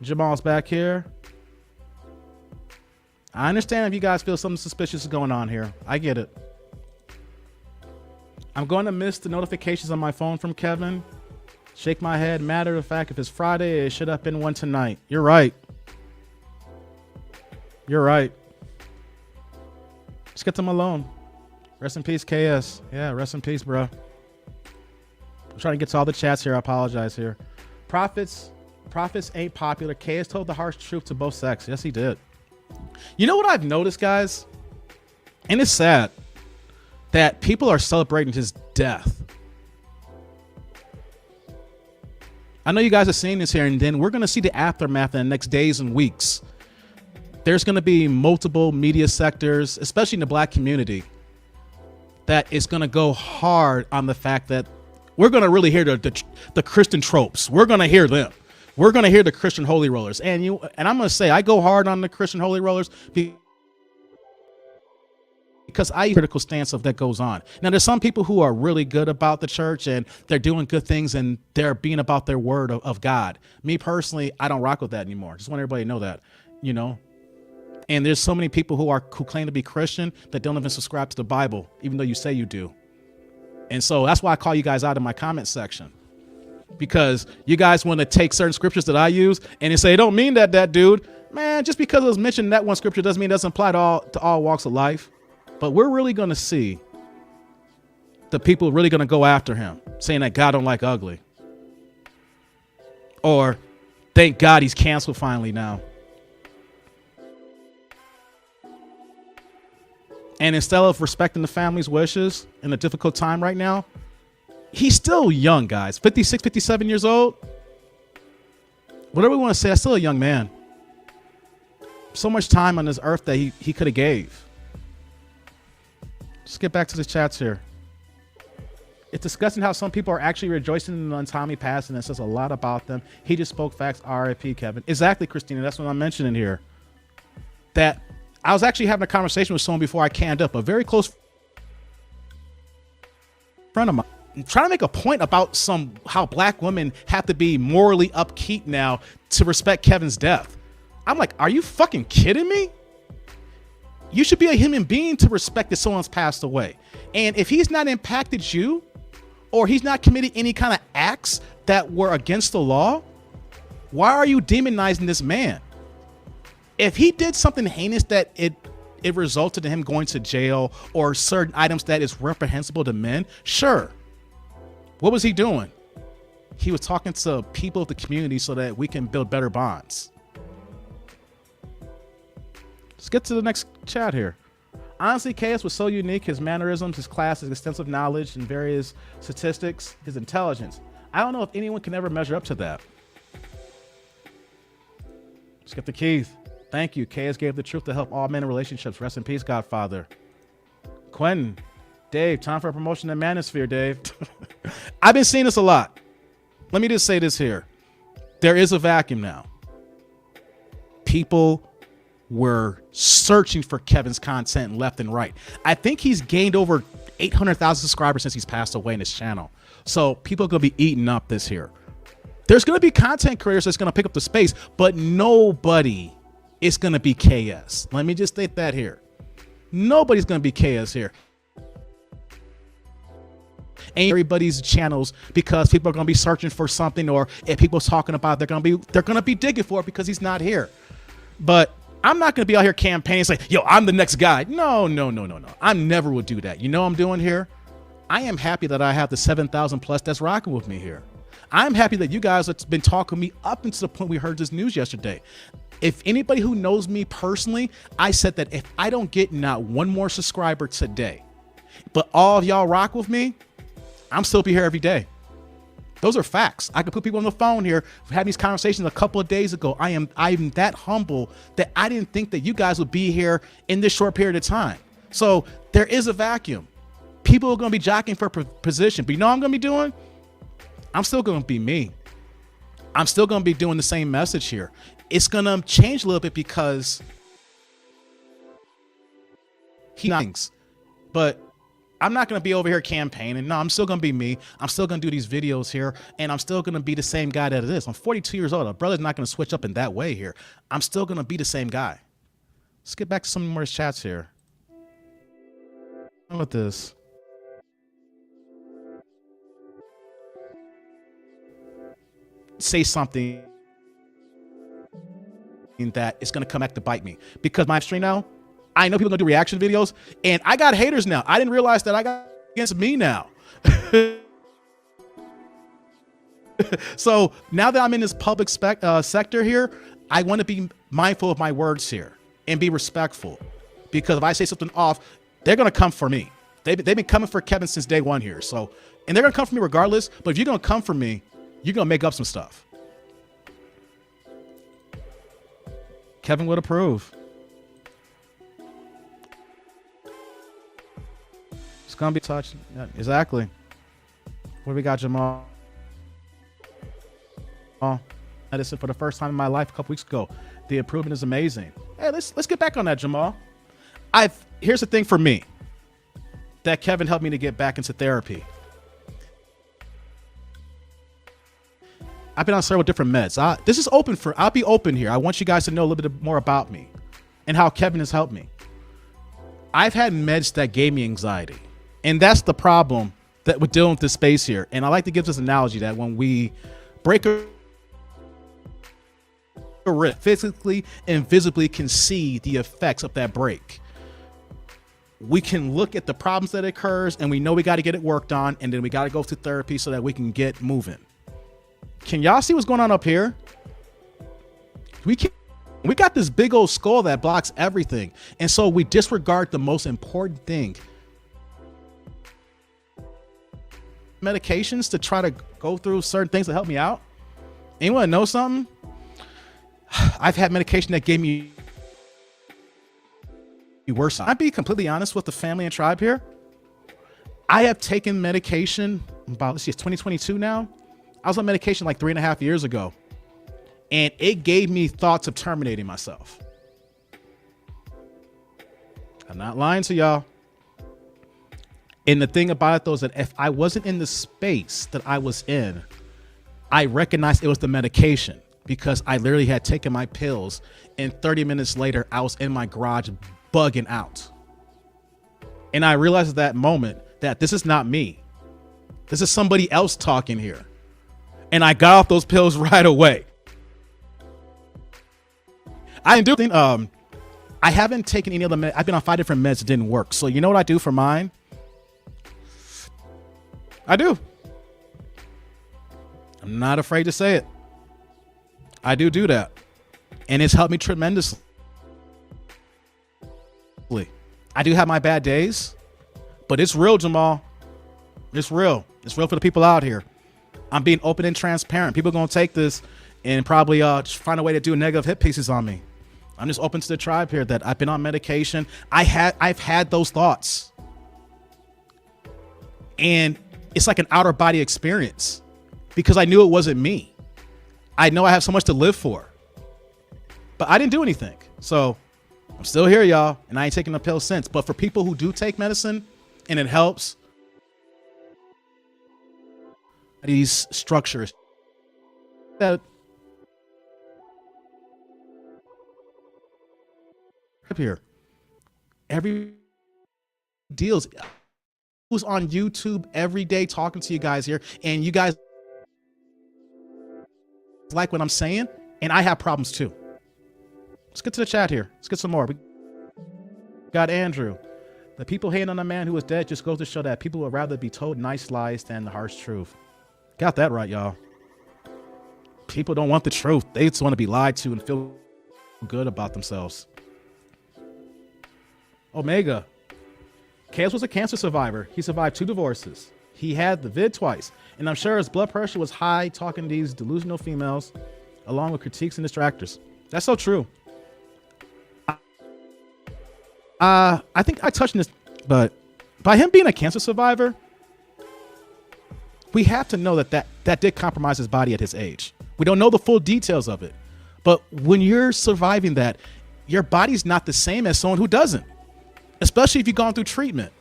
Jamal's back here. I understand if you guys feel something suspicious is going on here. I get it. I'm going to miss the notifications on my phone from Kevin. Shake my head. Matter of fact, if it's Friday, it should have been one tonight. You're right. You're right. Let's get them alone. Rest in peace, KS. Yeah, rest in peace, bro. I'm trying to get to all the chats here. I apologize here. Prophets ain't popular. KS told the harsh truth to both sexes. Yes, he did. You know what I've noticed, guys? And it's sad that people are celebrating his death. I know you guys are seeing this here, and then we're going to see the aftermath in the next days and weeks. There's going to be multiple media sectors, especially in the black community, that is going to go hard on the fact that we're going to really hear the Christian tropes. We're going to hear them. We're going to hear the Christian holy rollers. And I'm going to say I go hard on the Christian holy rollers because I critical stance of that goes on. Now, there's some people who are really good about the church and they're doing good things and they're being about their word of God. Me personally, I don't rock with that anymore. Just want everybody to know that, And there's so many people who claim to be Christian that don't even subscribe to the Bible, even though you say you do. And so that's why I call you guys out in my comment section, because you guys want to take certain scriptures that I use and you say, it don't mean that dude, man, just because it was mentioned in that one scripture doesn't mean it doesn't apply to all walks of life. But we're really going to see the people really going to go after him, saying that God don't like ugly. Or thank God he's canceled finally now. And instead of respecting the family's wishes in a difficult time right now, he's still young, guys. 56, 57 years old. Whatever we want to say, that's still a young man. So much time on this earth that he could have gave. Let's get back to the chats here. It's discussing how some people are actually rejoicing in the untimely past, and it says a lot about them. He just spoke facts. R.I.P. Kevin. Exactly, Christina. That's what I'm mentioning here. That I was actually having a conversation with someone before I canned up, a very close friend of mine, trying to make a point about how black women have to be morally upkeep now to respect Kevin's death. I'm like, are you fucking kidding me? You should be a human being to respect that someone's passed away. And if he's not impacted you, or he's not committed any kind of acts that were against the law, why are you demonizing this man? If he did something heinous that it resulted in him going to jail or certain items that is reprehensible to men, sure. What was he doing? He was talking to people of the community so that we can build better bonds. Let's get to the next chat here. Honestly, KS was so unique. His mannerisms, his class, his extensive knowledge and various statistics, his intelligence. I don't know if anyone can ever measure up to that. Let's get to Keith. Thank you. KS gave the truth to help all men in relationships. Rest in peace, Godfather. Quentin. Dave, time for a promotion in Manosphere, Dave. I've been seeing this a lot. Let me just say this here. There is a vacuum now. People were searching for Kevin's content left and right. I think he's gained over 800,000 subscribers since he's passed away in his channel. So people are going to be eating up this here. There's going to be content creators that's going to pick up the space, but nobody is going to be KS. Let me just state that here. Nobody's going to be KS here. Ain't everybody's channels because people are going to be searching for something, or if people are talking about it, they're going to be digging for it because he's not here. But I'm not going to be out here campaigning saying, yo, I'm the next guy. No. I never would do that. You know what I'm doing here? I am happy that I have the 7,000 plus that's rocking with me here. I'm happy that you guys have been talking to me up until the point we heard this news yesterday. If anybody who knows me personally, I said that if I don't get not one more subscriber today, but all of y'all rock with me, I'm still be here every day. Those are facts. I could put people on the phone here, having these conversations a couple of days ago. I'm that humble that I didn't think that you guys would be here in this short period of time. So there is a vacuum. People are going to be jockeying for position, but you know what I'm going to be doing? I'm still going to be me. I'm still going to be doing the same message here. It's going to change a little bit because he thinks, but I'm not going to be over here campaigning. No, I'm still going to be me. I'm still going to do these videos here, and I'm still going to be the same guy that it is. I'm 42 years old. A brother's not going to switch up in that way here. I'm still going to be the same guy. Let's get back to some more chats here. How about this? Say something that is going to come back to bite me, because my stream now, I know people are going to do reaction videos, and I got haters now. I didn't realize that I got against me now. So now that I'm in this public sector here, I want to be mindful of my words here and be respectful, because if I say something off, they're going to come for me. They've been coming for Kevin since day one here. So, and they're going to come for me regardless. But if you're going to come for me, you're going to make up some stuff. Kevin would approve. It's going to be touched. Yeah, exactly. What do we got, Jamal? Medicine for the first time in my life a couple weeks ago. The improvement is amazing. Hey, let's get back on that, Jamal. Here's the thing for me that Kevin helped me to get back into therapy. I've been on several different meds. This is open for, I'll be open here. I want you guys to know a little bit more about me and how Kevin has helped me. I've had meds that gave me anxiety. And that's the problem that we're dealing with this space here. And I like to give this analogy that when we break a rib, physically and visibly can see the effects of that break. We can look at the problems that occurs and we know we got to get it worked on. And then we got to go through therapy so that we can get moving. Can y'all see what's going on up here? We got this big old skull that blocks everything. And so we disregard the most important thing. Medications to try to go through certain things to help me out. Anyone know something? I've had medication that gave me worse. I'll be completely honest with the family and tribe here. I have taken medication about, let's see, it's 2022 now. I was on medication like 3.5 years ago, and it gave me thoughts of terminating myself. I'm not lying to y'all. And the thing about it, though, is that if I wasn't in the space that I was in, I recognized it was the medication because I literally had taken my pills, and 30 minutes later, I was in my garage bugging out. And I realized at that moment that this is not me. This is somebody else talking here. And I got off those pills right away. I didn't do anything. I haven't taken any other meds. I've been on 5 different meds that didn't work. So you know what I do for mine? I do. I'm not afraid to say it. I do that. And it's helped me tremendously. I do have my bad days, but it's real, Jamal. It's real. It's real for the people out here. I'm being open and transparent. People are going to take this and probably find a way to do negative hit pieces on me. I'm just open to the tribe here that I've been on medication. I've had those thoughts. And it's like an outer body experience because I knew it wasn't me. I know I have so much to live for, but I didn't do anything. So I'm still here, y'all. And I ain't taking a pill since. But for people who do take medicine and it helps, these structures that up here, every deals who's on YouTube every day talking to you guys here, and you guys like what I'm saying, and I have problems too. Let's get to the chat here. Let's get some more. We got Andrew. The people hating on a man who is dead just goes to show that people would rather be told nice lies than the harsh truth. Got that right, y'all. People don't want the truth. They just want to be lied to and feel good about themselves. Omega. Chaos was a cancer survivor. He survived 2 divorces. He had the vid twice. And I'm sure his blood pressure was high talking to these delusional females along with critiques and distractors. That's so true. I think I touched on this, but by him being a cancer survivor, we have to know that did compromise his body at his age. We don't know the full details of it. But when you're surviving that, your body's not the same as someone who doesn't, especially if you've gone through treatment.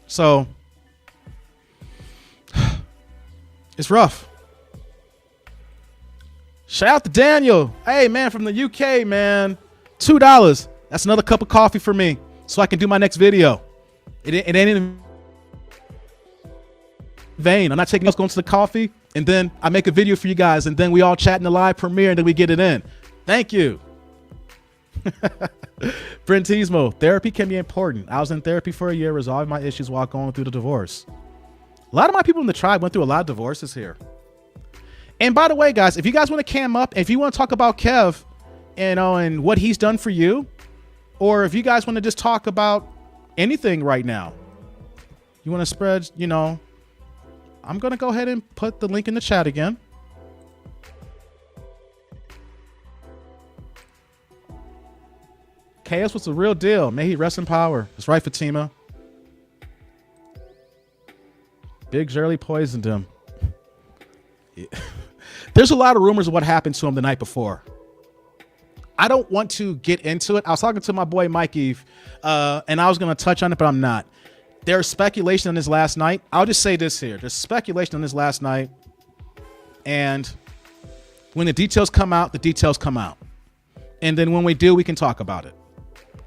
So it's rough. Shout out to Daniel. Hey, man, from the UK, man. $2. That's another cup of coffee for me so I can do my next video. It ain't in vain. I'm not taking us going to the coffee and then I make a video for you guys and then we all chat in the live premiere and then we get it in. Thank you. Brentismo, therapy can be important. I was in therapy for a year, resolving my issues while going through the divorce. A lot of my people in the tribe went through a lot of divorces here. And by the way, guys, if you guys want to cam up, if you want to talk about Kev, and what he's done for you, or if you guys want to just talk about anything right now, you want to spread, I'm going to go ahead and put the link in the chat again. KS was the real deal. May he rest in power. That's right, Fatima. Big Shirley poisoned him. Yeah. There's a lot of rumors of what happened to him the night before. I don't want to get into it. I was talking to my boy Mike Eve, and I was going to touch on it, but I'm not. There's speculation on this last night. I'll just say this here. There's speculation on this last night. And when the details come out, the details come out. And then when we do, we can talk about it.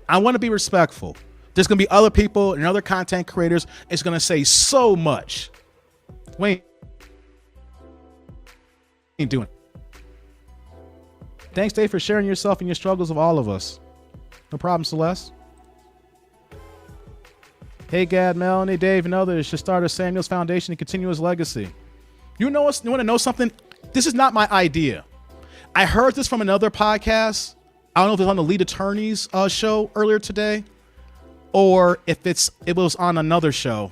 I want to be respectful. There's going to be other people and other content creators. It's going to say so much. We ain't doing it. Thanks, Dave, for sharing yourself and your struggles of all of us. No problem, Celeste. Hey, Gad, Melanie, Dave, and others should start a Samuels Foundation and continue his legacy. You know what? You want to know something? This is not my idea. I heard this from another podcast. I don't know if it was on the lead attorney's show earlier today, or if it was on another show.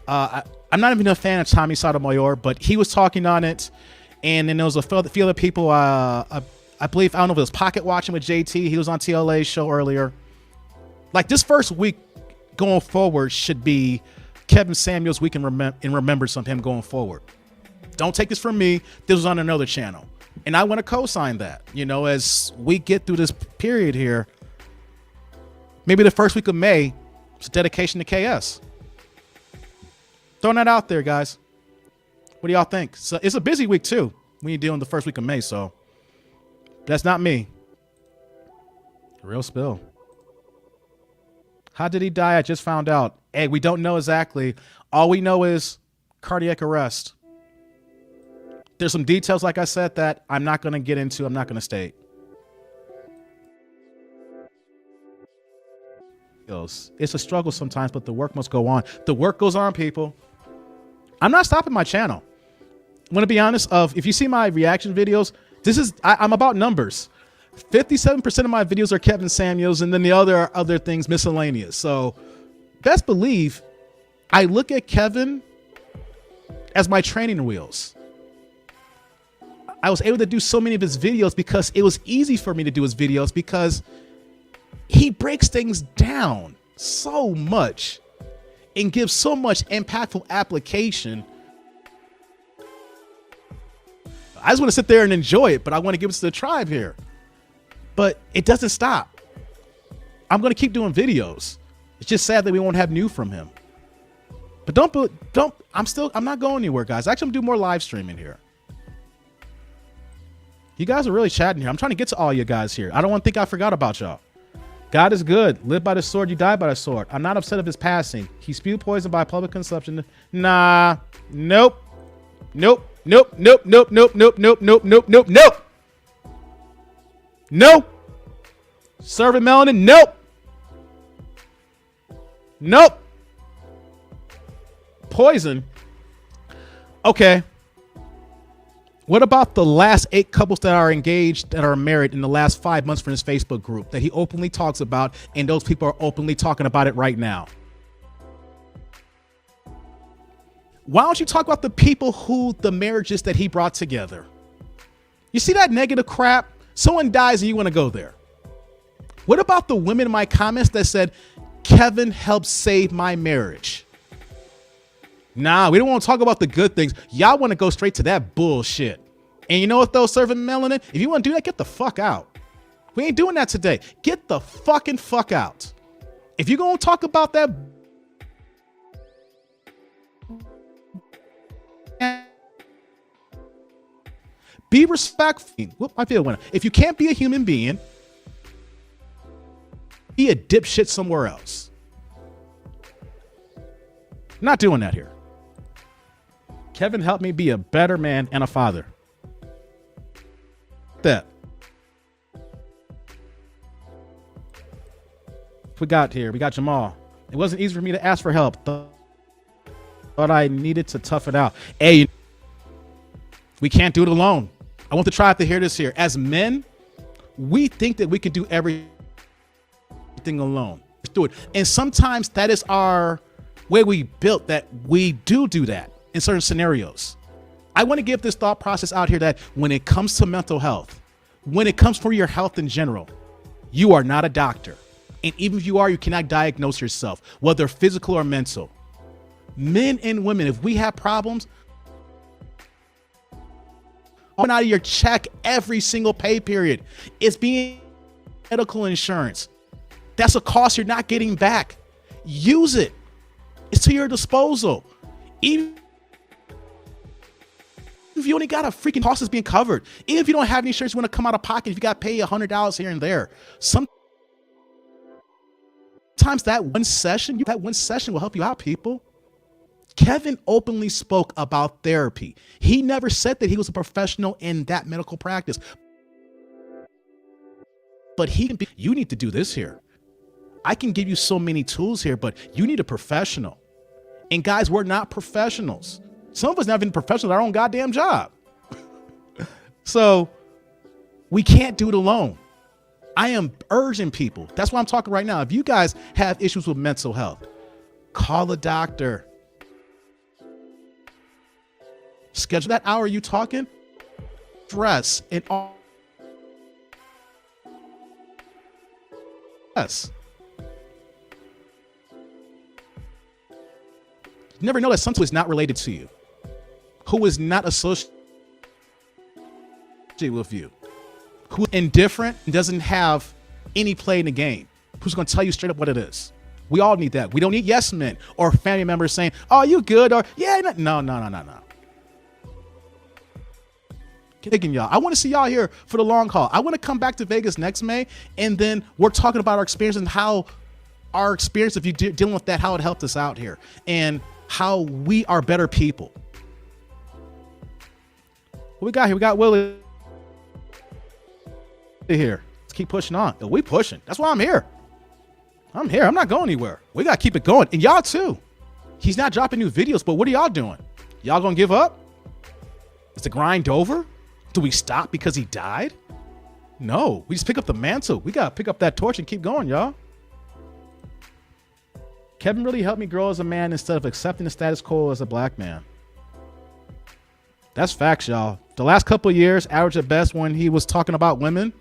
I'm not even a fan of Tommy Sotomayor, but he was talking on it, and then there was a few other people. I believe, I don't know if it was Pocket Watching with JT. He was on TLA's show earlier. Like, this first week going forward should be Kevin Samuels' week in remembrance of him going forward. Don't take this from me. This was on another channel. And I want to co-sign that, you know, as we get through this period here. Maybe the first week of May, it's a dedication to KS. Throwing that out there, guys. What do y'all think? So it's a busy week too when you're dealing the first week of May, so that's not me. Real spill. How did he die? I just found out. Hey, we don't know exactly. All we know is cardiac arrest. There's some details, like I said, that I'm not going to get into. I'm not going to state. It's a struggle sometimes, but the work must go on. The work goes on, people. I'm not stopping my channel. I want to be honest. If you see my reaction videos, I'm about numbers. 57% of my videos are Kevin Samuels, and then the other things miscellaneous. So best believe I look at Kevin as my training wheels. I was able to do so many of his videos because it was easy for me to do his videos because he breaks things down so much and gives so much impactful application. I just want to sit there and enjoy it, but I want to give it to the tribe here. But it doesn't stop. I'm going to keep doing videos. It's just sad that we won't have new from him. But I'm not going anywhere, guys. Actually, I'm doing more live streaming here. You guys are really chatting here. I'm trying to get to all you guys here. I don't want to think I forgot about y'all. God is good. Live by the sword, you die by the sword. I'm not upset of his passing. He spewed poison by public consumption. Nah. Nope. Nope. Nope. Nope. Nope. Nope. Nope. Nope. Nope. Nope. Nope. Nope. No. Serving melanin. Nope. Nope. Poison. Okay. What about the last 8 couples that are engaged, that are married in the last 5 months from his Facebook group that he openly talks about, and those people are openly talking about it right now? Why don't you talk about the people who the marriages that he brought together? You see that negative crap? Someone dies and you want to go there. What about the women in my comments that said, Kevin helped save my marriage? Nah, we don't want to talk about the good things. Y'all want to go straight to that bullshit. And you know what, though, serving melanin? If you want to do that, get the fuck out. We ain't doing that today. Get the fucking fuck out. If you're going to talk about that, be respectful. Whoop, I feel winner. If you can't be a human being, be a dipshit somewhere else. Not doing that here. Kevin helped me be a better man and a father. That. We got here. We got Jamal. It wasn't easy for me to ask for help. Thought I needed to tough it out. Hey, we can't do it alone. I want the tribe to hear this here. As men, we think that we can do everything alone. Let's do it. And sometimes that is our way we built, that we do that. in certain scenarios. I want to give this thought process out here that when it comes to mental health, when it comes for your health in general, you are not a doctor. And even if you are, you cannot diagnose yourself, whether physical or mental. Men and women, if we have problems, out of your check every single pay period, it's being medical insurance. That's a cost you're not getting back. Use it. It's to your disposal. Even if you only got a freaking cost that's being covered, even if you don't have any insurance, you want to come out of pocket, if you got to pay $100 here and there, sometimes that one session will help you out, people. Kevin openly spoke about therapy. He never said that he was a professional in that medical practice. But you need to do this here. I can give you so many tools here, but you need a professional. And guys, we're not professionals. Some of us not even professionals at our own goddamn job. So we can't do it alone. I am urging people. That's why I'm talking right now. If you guys have issues with mental health, call a doctor. Schedule that hour you talking, stress and all. Yes. You never know that someone who is not related to you, who is not associated with you, who is indifferent and doesn't have any play in the game, who's going to tell you straight up what it is. We all need that. We don't need yes men or family members saying, "Oh, you good?" or "Yeah, no." Thinking y'all, I want to see y'all here for the long haul. I want to come back to Vegas next May, and then we're talking about our experience and how our experience, if you dealing with that, how it helped us out here, and how we are better people. What we got here? We got Willie here. Let's keep pushing on. We pushing. That's why I'm here. I'm here. I'm not going anywhere. We got to keep it going. And y'all too. He's not dropping new videos, but what are y'all doing? Y'all going to give up? Is the grind over? Do we stop because he died? No, we just pick up the mantle. We got to pick up that torch and keep going, y'all. Kevin really helped me grow as a man instead of accepting the status quo as a black man. That's facts, y'all. The last couple of years, average at best, when he was talking about women.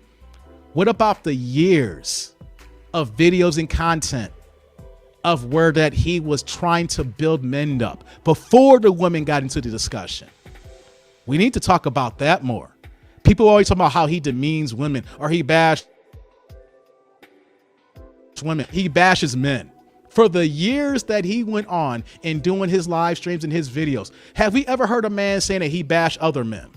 What about the years of videos and content of where that he was trying to build men up before the women got into the discussion? We need to talk about that more. People always talk about how he demeans women or he bashes women. He bashes men. For the years that he went on in doing his live streams and his videos, have we ever heard a man saying that he bashed other men?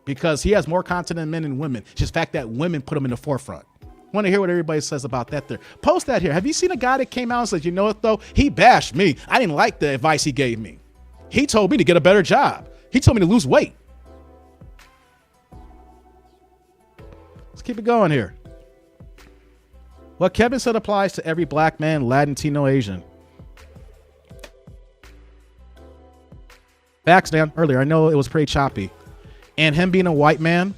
Because he has more content than men and women. It's just the fact that women put him in the forefront. Want to hear what everybody says about that there. Post that here. Have you seen a guy that came out and said, you know what though? He bashed me. I didn't like the advice he gave me. He told me to get a better job. He told me to lose weight. Let's keep it going here. What Kevin said applies to every black man, Latino, Asian. Facts, Dan, earlier. I know it was pretty choppy. And him being a white man,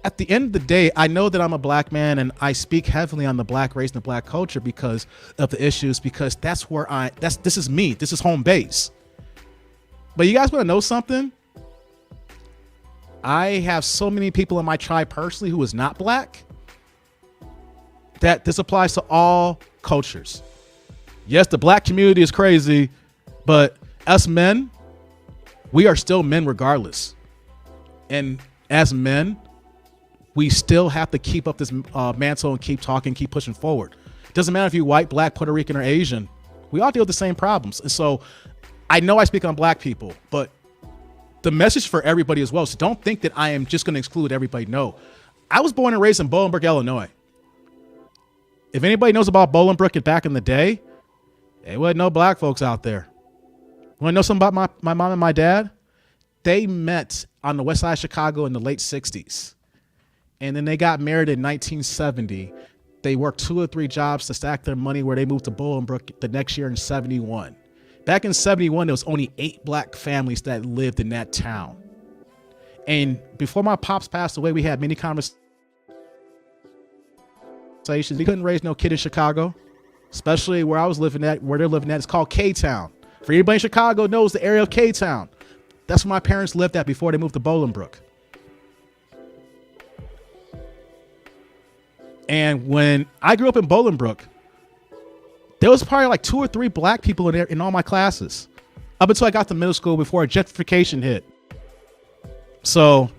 at the end of the day, I know that I'm a black man and I speak heavily on the black race and the black culture because of the issues, because that's where this is me. This is home base. But you guys want to know something? I have so many people in my tribe personally who is not black that this applies to all cultures. Yes, the black community is crazy, but us men, we are still men regardless. And as men, we still have to keep up this mantle and keep talking, keep pushing forward. Doesn't matter if you're white, black, Puerto Rican, or Asian. We all deal with the same problems. And so I know I speak on black people, but the message for everybody as well. So don't think that I am just going to exclude everybody. No, I was born and raised in Bolingbrook, Illinois. If anybody knows about Bolingbrook back in the day, there wasn't no black folks out there. Want to know something about my mom and my dad? They met on the west side of Chicago in the late 60s. And then they got married in 1970. They worked 2 or 3 jobs to stack their money where they moved to Bolingbrook the next year in 71. Back in 71, there was only 8 black families that lived in that town. And before my pops passed away, we had many conversations. We couldn't raise no kid in Chicago, especially where I was living at, where they're living at. It's called K-Town. For anybody in Chicago knows the area of K-Town. That's where my parents lived at before they moved to Bolingbrook. And when I grew up in Bolingbrook, there was probably like 2 or 3 black people in there in all my classes, up until I got to middle school before gentrification hit. So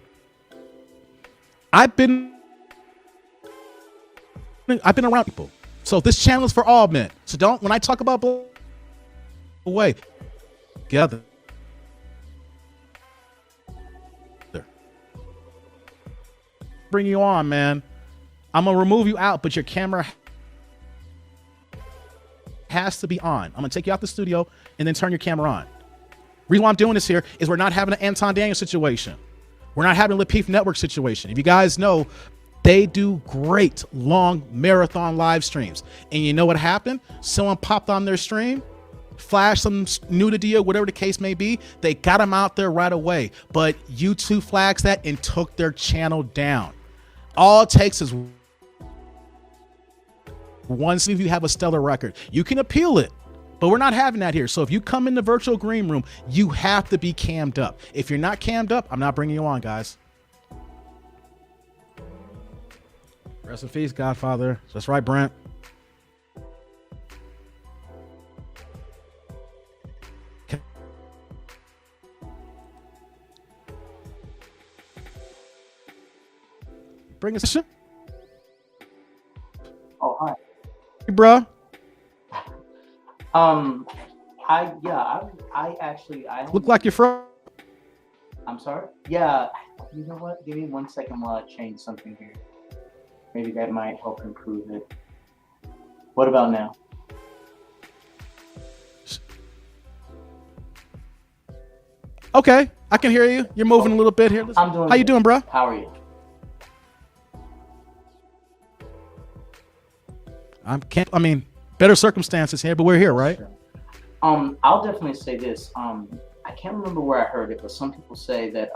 I've been around people. So this channel is for all men. So don't, when I talk about away, together. Bring you on, man. I'm gonna remove you out, but your camera has to be on. I'm gonna take you out the studio and then turn your camera on. Reason why I'm doing this here is we're not having an Anton Daniel situation. We're not having a Lapeef Network situation. If you guys know, they do great long marathon live streams. And you know what happened? Someone popped on their stream, flashed some nudity or whatever the case may be. They got them out there right away. But YouTube flags that and took their channel down. All it takes is one, see if you have a stellar record. You can appeal it, but we're not having that here. So if you come in the virtual green room, you have to be cammed up. If you're not cammed up, I'm not bringing you on, guys. Rest in peace, Godfather. That's right, Brent. Bring us. Oh, hi. Hey, bro. I Look like you're from. I'm sorry. Yeah. You know what? Give me 1 second while I change something here. Maybe that might help improve it. What about now? Okay, I can hear you. You're moving a little bit here. I'm doing. How you doing, bro? How are you? I mean, better circumstances here, but we're here, right? Sure. I'll definitely say this. I can't remember where I heard it, but some people say that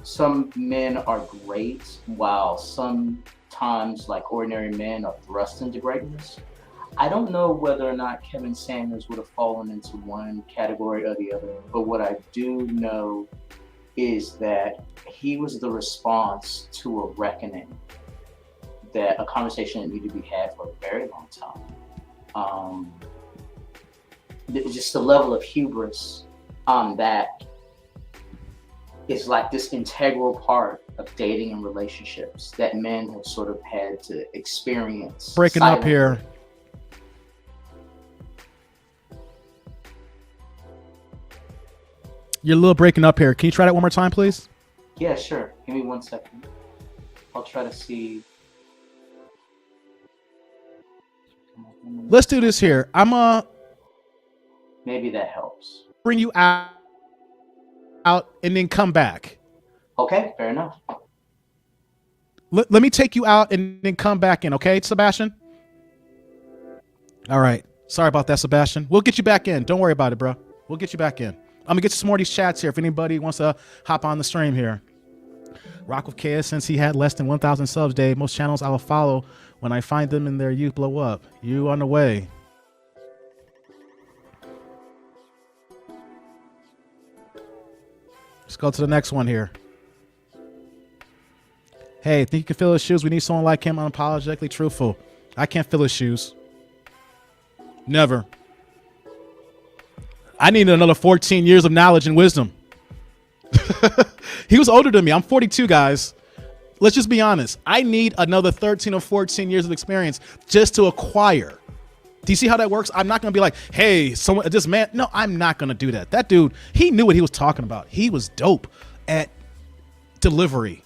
some men are great, while sometimes like ordinary men are thrust into greatness. I don't know whether or not Kevin Samuels would have fallen into one category or the other, but what I do know is that he was the response to a reckoning, that a conversation that needed to be had for a very long time. Just the level of hubris that is like this integral part of dating and relationships that men have sort of had to experience. Breaking silently. up here. You're a little breaking up here. Can you try that one more time, please? Yeah, sure. Give me 1 second. I'll try to see. Let's do this here. Maybe that helps. Bring you out and then come back. Okay, fair enough. Let me take you out and then come back in, okay, Sebastian? All right. Sorry about that, Sebastian. We'll get you back in. Don't worry about it, bro. We'll get you back in. I'm going to get you some more of these chats here if anybody wants to hop on the stream here. Rock with KS, since he had less than 1,000 subs, Dave. Most channels I will follow when I find them in their youth blow up. You on the way. Let's go to the next one here. Hey, think you can fill his shoes? We need someone like him, unapologetically truthful. I can't fill his shoes. Never. I need another 14 years of knowledge and wisdom. He was older than me. I'm 42, guys. Let's just be honest. I need another 13 or 14 years of experience just to acquire. Do you see how that works? I'm not going to be like, hey, someone, this man. No, I'm not going to do that. That dude, he knew what he was talking about. He was dope at delivery,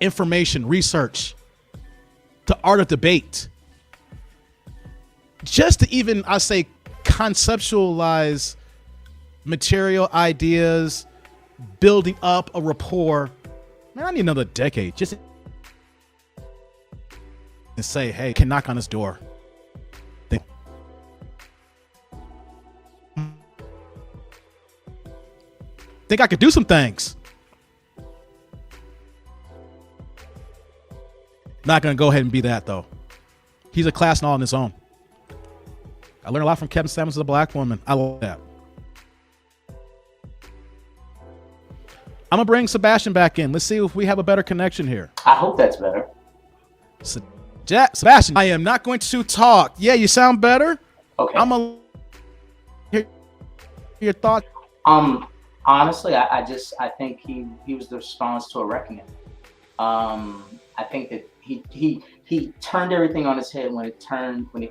information, research, the art of debate. Just to even, I say, conceptualize material ideas, building up a rapport. Man, I need another decade just to say, hey, can knock on his door. Think I could do some things. Not gonna go ahead and be that though. He's a class and all on his own. I learned a lot from Kevin Samuels as a black woman. I love that. I'm gonna bring Sebastian back in. Let's see if we have a better connection here. I hope that's better. Sebastian, I am not going to talk. Yeah, you sound better. Okay. I'm gonna hear your thoughts. Honestly, I think he was the response to a reckoning. I think that he turned everything on its head when it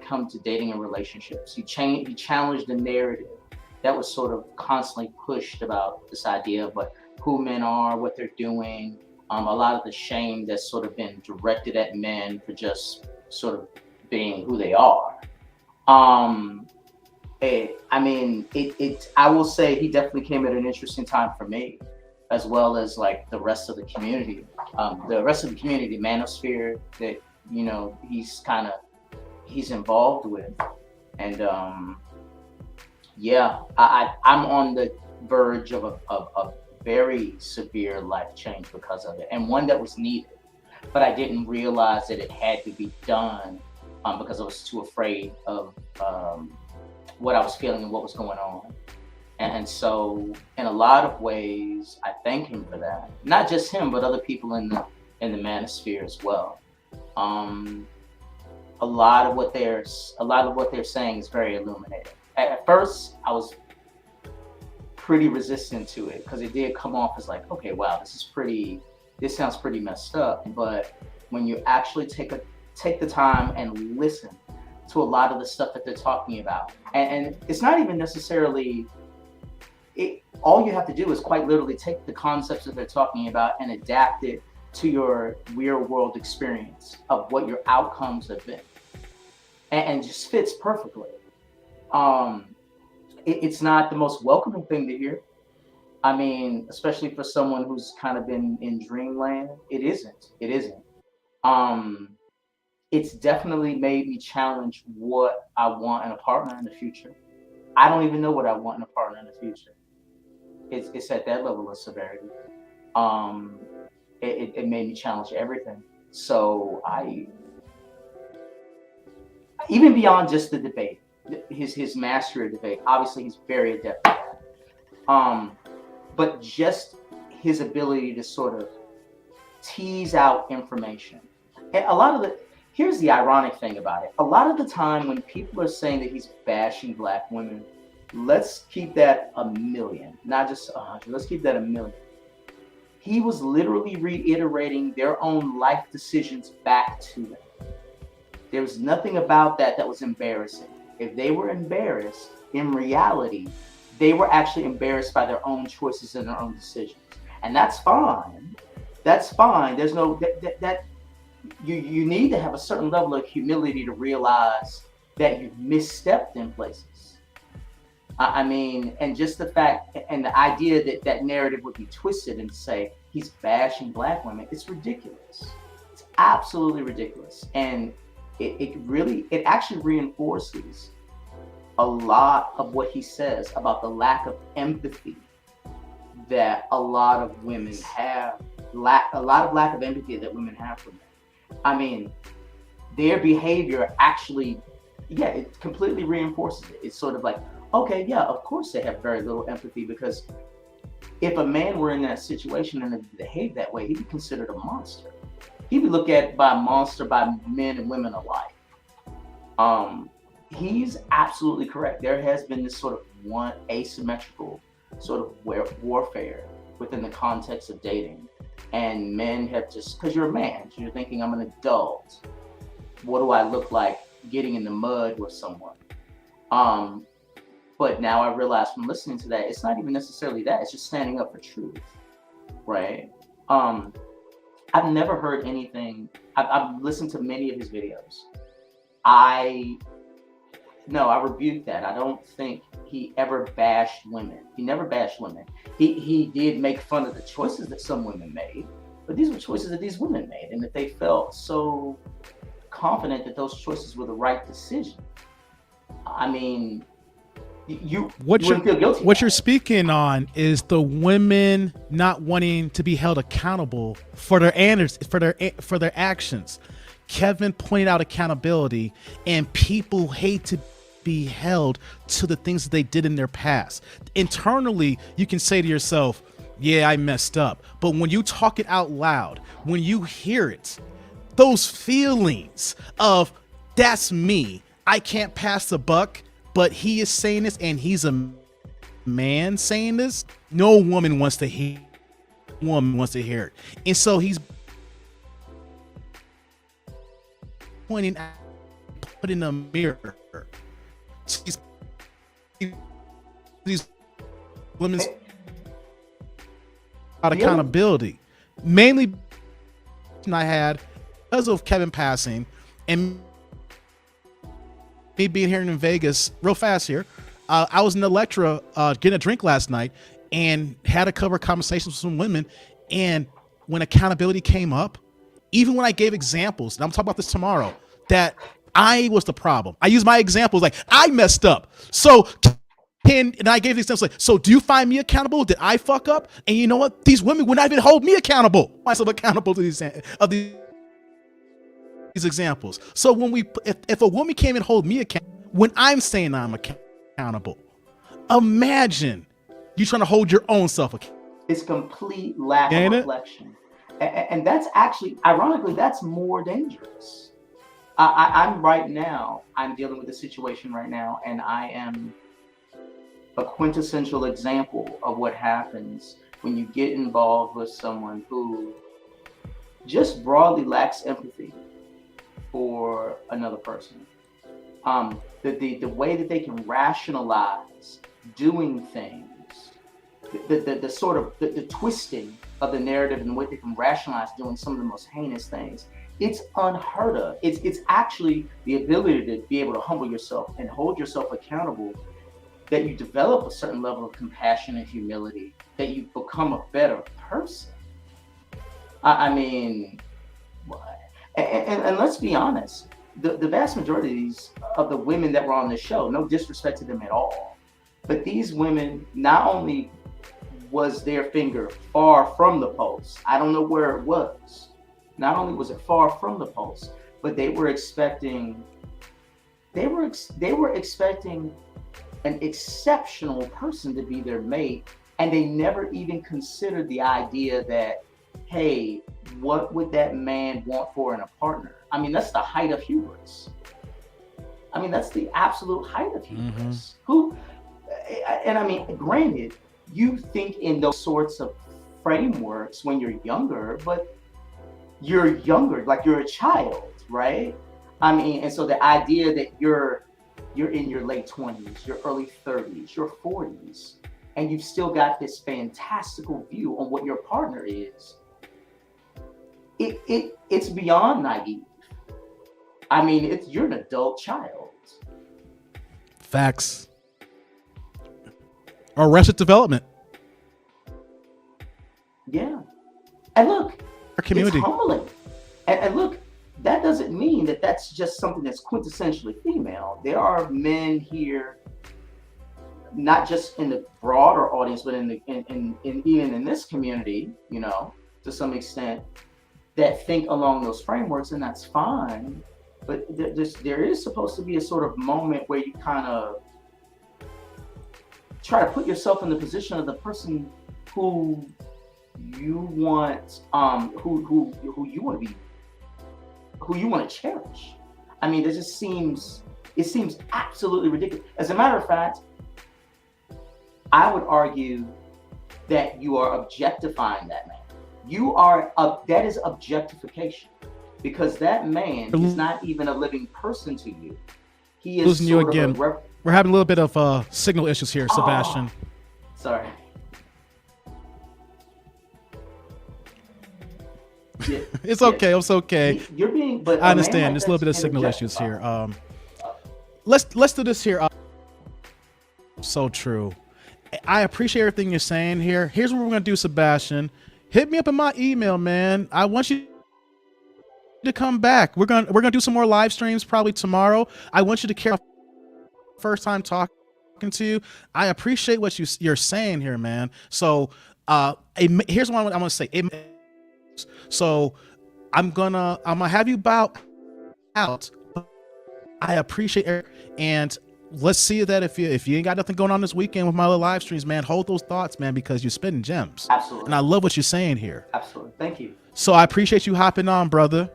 comes to dating and relationships. He challenged the narrative that was sort of constantly pushed about this idea of who men are, what they're doing, a lot of the shame that's sort of been directed at men for just sort of being who they are. I will say he definitely came at an interesting time for me, as well as like the rest of the community. The rest of the community, manosphere that, he's involved with. And I'm on the verge of a very severe life change because of it, and one that was needed. But I didn't realize that it had to be done because I was too afraid of what I was feeling and what was going on. And so in a lot of ways, I thank him for that. Not just him, but other people in the manosphere as well. A lot of what they're saying is very illuminating. At first, I was pretty resistant to it because it did come off as like, okay, wow, this sounds pretty messed up. But when you actually take the time and listen to a lot of the stuff that they're talking about, and it's not even necessarily all you have to do is quite literally take the concepts that they're talking about and adapt it to your real world experience of what your outcomes have been, and just fits perfectly. It's not the most welcoming thing to hear. I mean, especially for someone who's kind of been in dreamland, it isn't. It's definitely made me challenge what I want in a partner in the future. I don't even know what I want in a partner in the future. It's at that level of severity. It made me challenge everything. So even beyond just the debate, his mastery of debate, obviously he's very adept at that. But just his ability to sort of tease out information. And here's the ironic thing about it. A lot of the time when people are saying that he's bashing black women, let's keep that 1,000,000, not just 100. Let's keep that 1,000,000. He was literally reiterating their own life decisions back to them. There was nothing about that was embarrassing. If they were embarrassed, in reality, they were actually embarrassed by their own choices and their own decisions. And that's fine. That's fine. There's no, you need to have a certain level of humility to realize that you've misstepped in places. I mean, and just the fact and the idea that narrative would be twisted and say he's bashing black women, it's ridiculous. It's absolutely ridiculous. And it actually reinforces a lot of what he says about the lack of empathy that a lot of women have, lack of empathy that women have for men. I mean, their behavior actually, it completely reinforces it. It's sort of like, okay, yeah, of course they have very little empathy, because if a man were in that situation and behaved that way, he'd be considered a monster. He'd be looked at by a monster by men and women alike. He's absolutely correct. There has been this sort of one asymmetrical sort of warfare within the context of dating. And men have just, because you're a man, so you're thinking, I'm an adult. What do I look like getting in the mud with someone? But now I realize from listening to that, it's not even necessarily that. It's just standing up for truth, right? I've never heard anything. I've listened to many of his videos. I rebuke that. I don't think he ever bashed women. He never bashed women. He did make fun of the choices that some women made, but these were choices that these women made, and that they felt so confident that those choices were the right decision. I mean, what you're speaking on is the women not wanting to be held accountable for their actions. Kevin pointed out accountability, and people hate to be held to the things that they did in their past. Internally, you can say to yourself, yeah, I messed up. But when you talk it out loud, when you hear it, those feelings of that's me, I can't pass the buck, but he is saying this and he's a man saying this, no woman wants to hear it. And so he's pointing out, putting a mirror. These women's about accountability. Mainly I had because of Kevin passing and me being here in Vegas real fast here. I was in Electra getting a drink last night and had to cover conversations with some women. And when accountability came up, even when I gave examples, and I'm talking about this tomorrow, that I was the problem. I used my examples like I messed up. So and I gave the examples like, so do you find me accountable? Did I fuck up? And you know what? These women would not even hold me accountable. Myself accountable to these examples. So when if a woman came and hold me accountable, when I'm saying I'm accountable, imagine you trying to hold your own self accountable. It's complete lack of reflection. And that's actually, ironically, that's more dangerous. I'm dealing with a situation right now, and I am a quintessential example of what happens when you get involved with someone who just broadly lacks empathy for another person. The way that they can rationalize doing things, the sort of the twisting of the narrative and the way they can rationalize doing some of the most heinous things, it's unheard of. It's actually the ability to be able to humble yourself and hold yourself accountable, that you develop a certain level of compassion and humility, that you become a better person. I mean, and let's be honest, the vast majority of the women that were on the show, no disrespect to them at all, but these women, not only was their finger far from the pulse, I don't know where it was, not only was it far from the pulse, but they were expecting an exceptional person to be their mate, and they never even considered the idea that, hey, what would that man want for in a partner? I mean, that's the height of hubris. I mean, that's the absolute height of hubris. And I mean, granted, you think in those sorts of frameworks when you're younger, but you're younger, like you're a child, right? I mean, and so the idea that you're in your late 20s, your early 30s, your 40s, and you've still got this fantastical view on what your partner is, it's beyond naive. I mean, you're an adult child. Facts. Arrested Development. Yeah. And look, our community. It's humbling. And look, that doesn't mean that that's just something that's quintessentially female. There are men here, not just in the broader audience, but in even in this community, you know, to some extent, that think along those frameworks, and that's fine. But there is supposed to be a sort of moment where you kind of try to put yourself in the position of the person who you want, who you want to be, who you want to cherish. I mean, it seems absolutely ridiculous. As a matter of fact, I would argue that you are objectifying that man. That is objectification, because that man is not even a living person to you. He is losing you again. We're having a little bit of signal issues here, Sebastian. Sorry. Yeah, it's okay. It's okay. You're being, but I understand. There's a little bit of signal issues here. Let's do this here. So true. I appreciate everything you're saying here. Here's what we're gonna do, Sebastian. Hit me up in my email, man. I want you to come back. We're gonna do some more live streams probably tomorrow. I want you to care. First time talking to you. I appreciate what you're saying here, man. So here's what I'm gonna say. So I'm gonna have you bow out. I appreciate it, and let's see that if you ain't got nothing going on this weekend with my little live streams, man, hold those thoughts, man, because you're spitting gems. Absolutely. And I love what you're saying here. Absolutely. Thank you. So I appreciate you hopping on, brother.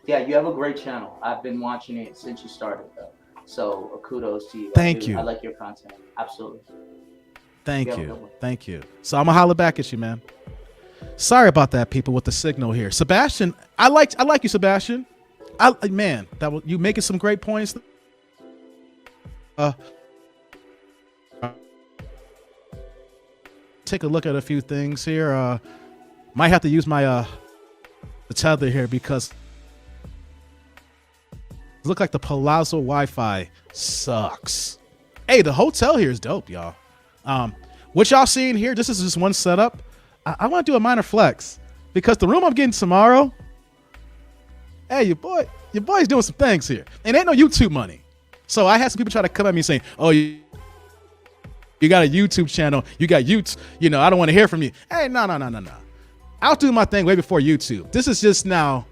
Yeah, you have a great channel. I've been watching it since you started, though. So kudos to you. Thank you. I like your content. Absolutely. Thank you. Thank you. So I'm gonna holler back at you, man. Sorry about that, people, with the signal here. Sebastian, I like you, Sebastian. Man, you making some great points. Take a look at a few things here. Might have to use my the tether here because it look like the Palazzo Wi-Fi sucks. Hey, the hotel here is dope, y'all. What y'all seeing here? This is just one setup. I want to do a minor flex because the room I'm getting tomorrow. Hey, your boy's doing some things here, and ain't no YouTube money. So I had some people try to come at me saying, "Oh, you got a YouTube channel. You got YouTube. You know, I don't want to hear from you." Hey, no. I'll do my thing way before YouTube. This is just now.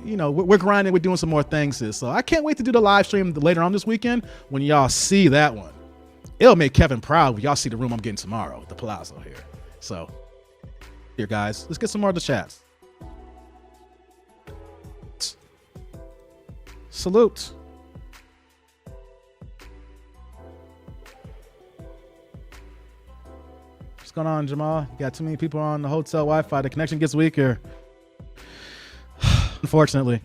You know, we're grinding. We're doing some more things here. So I can't wait to do the live stream later on this weekend when y'all see that one. It'll make Kevin proud when y'all see the room I'm getting tomorrow at the Palazzo here. So here, guys, let's get some more of the chats. Salute. What's going on, Jamal? You got too many people on the hotel Wi-Fi. The connection gets weaker. Unfortunately.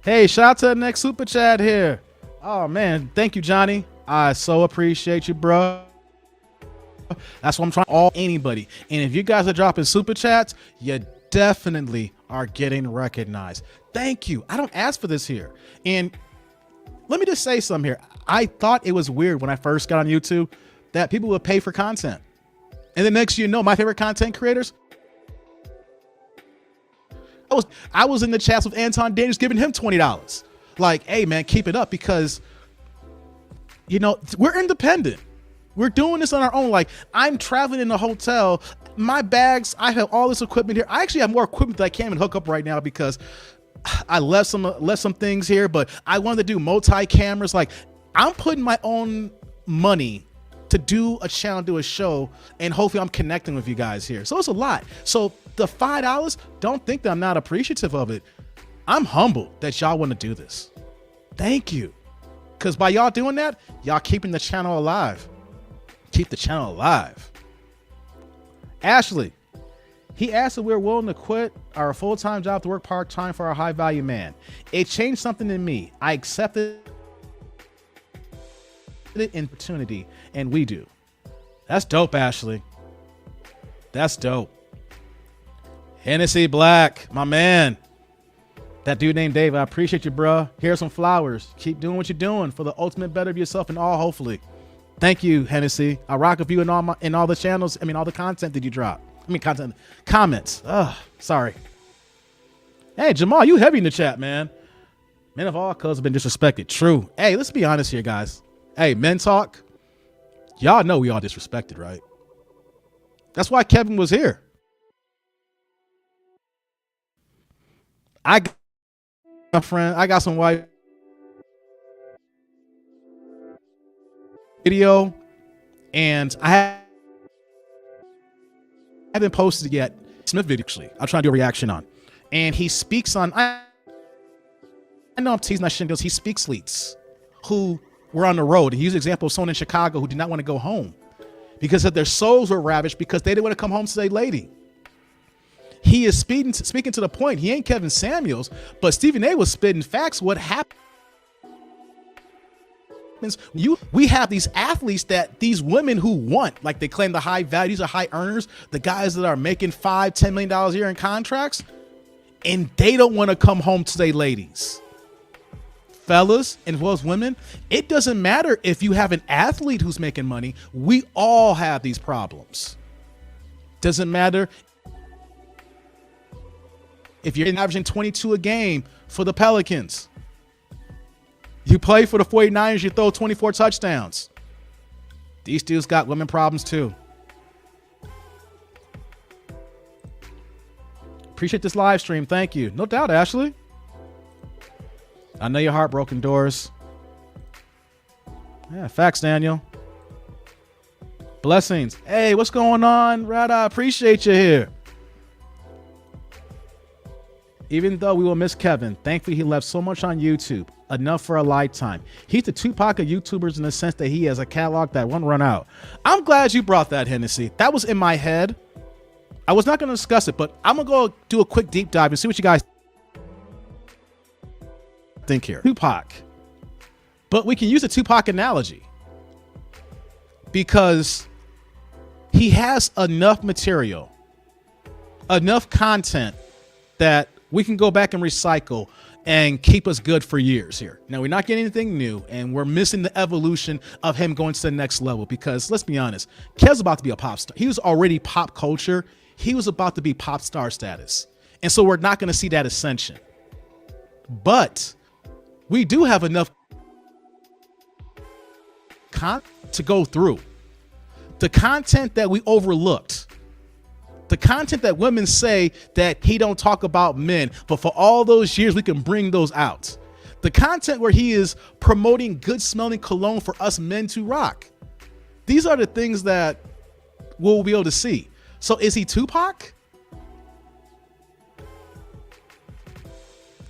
Hey, shout out to the next super chat here. Oh, man. Thank you, Johnny. I so appreciate you, bro. That's what I'm trying to anybody. And if you guys are dropping super chats, you definitely are getting recognized. Thank you. I don't ask for this here. And let me just say something here. I thought it was weird when I first got on YouTube that people would pay for content. And the next you know, my favorite content creators, I was in the chats with Anton Daniels giving him $20. Like, hey, man, keep it up because, you know, we're independent. We're doing this on our own. Like, I'm traveling in a hotel. My bags, I have all this equipment here. I actually have more equipment that I can't even hook up right now because I left some things here, but I wanted to do multi-cameras. Like, I'm putting my own money to do a channel, do a show, and hopefully I'm connecting with you guys here. So it's a lot. So the $5, don't think that I'm not appreciative of it. I'm humbled that y'all want to do this. Thank you. Because by y'all doing that, y'all keeping the channel alive. Keep the channel alive. Ashley, he asked if we're willing to quit our full-time job to work part-time for our high-value man. It changed something in me. I accepted it in opportunity, and we do. That's dope, Ashley. That's dope. Hennessy Black, my man. That dude named Dave, I appreciate you, bro. Here's some flowers. Keep doing what you're doing for the ultimate better of yourself and all, hopefully. Thank you, Hennessy. I rock with you in all the channels. I mean, all the content that you drop. Comments. Sorry. Hey, Jamal, you heavy in the chat, man. Men of all colors have been disrespected. True. Hey, let's be honest here, guys. Hey, men talk. Y'all know we all disrespected, right? That's why Kevin was here. I got my friend. I got some white video, and I haven't posted it yet. Smith video, actually. I'm trying to do a reaction on, and he speaks on. I know I'm teasing that shit. He speaks leads who were on the road. He used an example of someone in Chicago who did not want to go home because of their souls were ravished because they didn't want to come home to their lady. He is speaking to the point. He ain't Kevin Samuels, but Stephen A was spitting facts. What happens? We have these athletes that these women who want, like they claim the high values are high earners, the guys that are making $5-10 million a year in contracts, and they don't want to come home to their ladies. Fellas, and as well as women, it doesn't matter if you have an athlete who's making money. We all have these problems. Doesn't matter if you're averaging 22 a game for the Pelicans. You play for the 49ers, you throw 24 touchdowns. These dudes got women problems too. Appreciate this live stream. Thank you. No doubt, Ashley. I know you're heartbroken, Doris. Yeah, facts, Daniel. Blessings. Hey, what's going on, Rad? I appreciate you here. Even though we will miss Kevin, thankfully he left so much on YouTube, enough for a lifetime. He's the Tupac of YouTubers in the sense that he has a catalog that won't run out. I'm glad you brought that, Hennessy. That was in my head. I was not going to discuss it, but I'm going to go do a quick deep dive and see what you guys think here. Tupac. But we can use a Tupac analogy because he has enough material, enough content that we can go back and recycle and keep us good for years here. Now, we're not getting anything new, and we're missing the evolution of him going to the next level because, let's be honest, Kev's about to be a pop star. He was already pop culture. He was about to be pop star status. And so we're not going to see that ascension. But we do have enough content to go through. The content that we overlooked. The content that women say that he don't talk about men, but for all those years, we can bring those out. The content where he is promoting good smelling cologne for us men to rock. These are the things that we'll be able to see. So is he Tupac?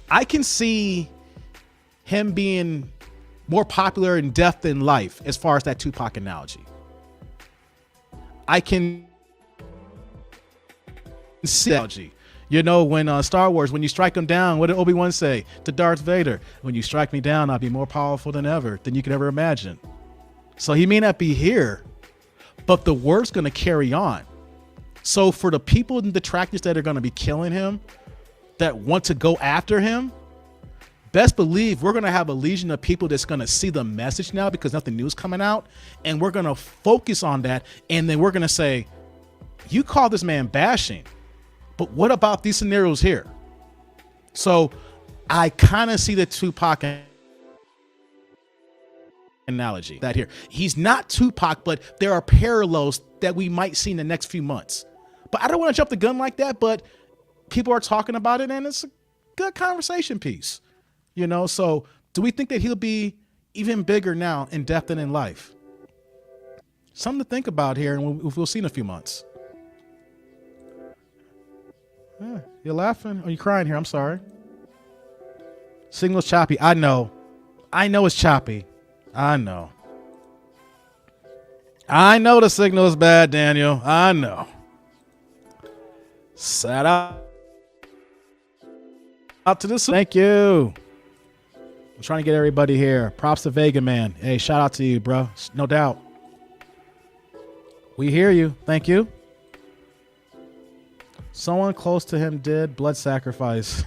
I can see him being more popular in death than life as far as that Tupac analogy. I can see, you know, when Star Wars, when you strike him down, what did Obi-Wan say to Darth Vader? When you strike me down, I'll be more powerful than you could ever imagine. So he may not be here, but the word's going to carry on. So for the people and detractors that are going to be killing him, that want to go after him, best believe we're going to have a legion of people that's going to see the message now because nothing new is coming out, and we're going to focus on that, and then we're going to say, you call this man bashing, but what about these scenarios here? So I kind of see the Tupac analogy that here. He's not Tupac, but there are parallels that we might see in the next few months. But I don't want to jump the gun like that, but people are talking about it, and it's a good conversation piece. You know, so do we think that he'll be even bigger now in death than in life? Something to think about here, and we'll see in a few months. Yeah, you're laughing? Or you crying here? I'm sorry. Signal's choppy. I know it's choppy. I know the signal is bad, Daniel. I know. Shout out to this. Thank you. I'm trying to get everybody here. Props to Vega, man. Hey, shout out to you, bro. No doubt. We hear you. Thank you. Someone close to him did blood sacrifice.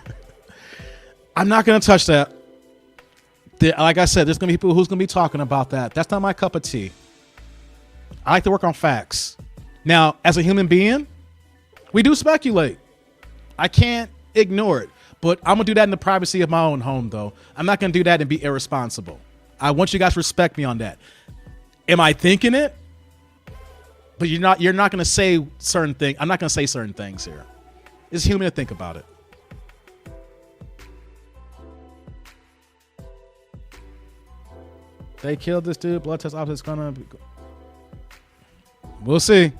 I'm not going to touch that. Like I said, there's going to be people who's going to be talking about that. That's not my cup of tea. I like to work on facts. Now, as a human being, we do speculate. I can't ignore it. But I'm going to do that in the privacy of my own home, though. I'm not going to do that and be irresponsible. I want you guys to respect me on that. Am I thinking it? But you're not going to say certain things. I'm not going to say certain things here. It's human to think about it. They killed this dude. Blood test office is going to... We'll see.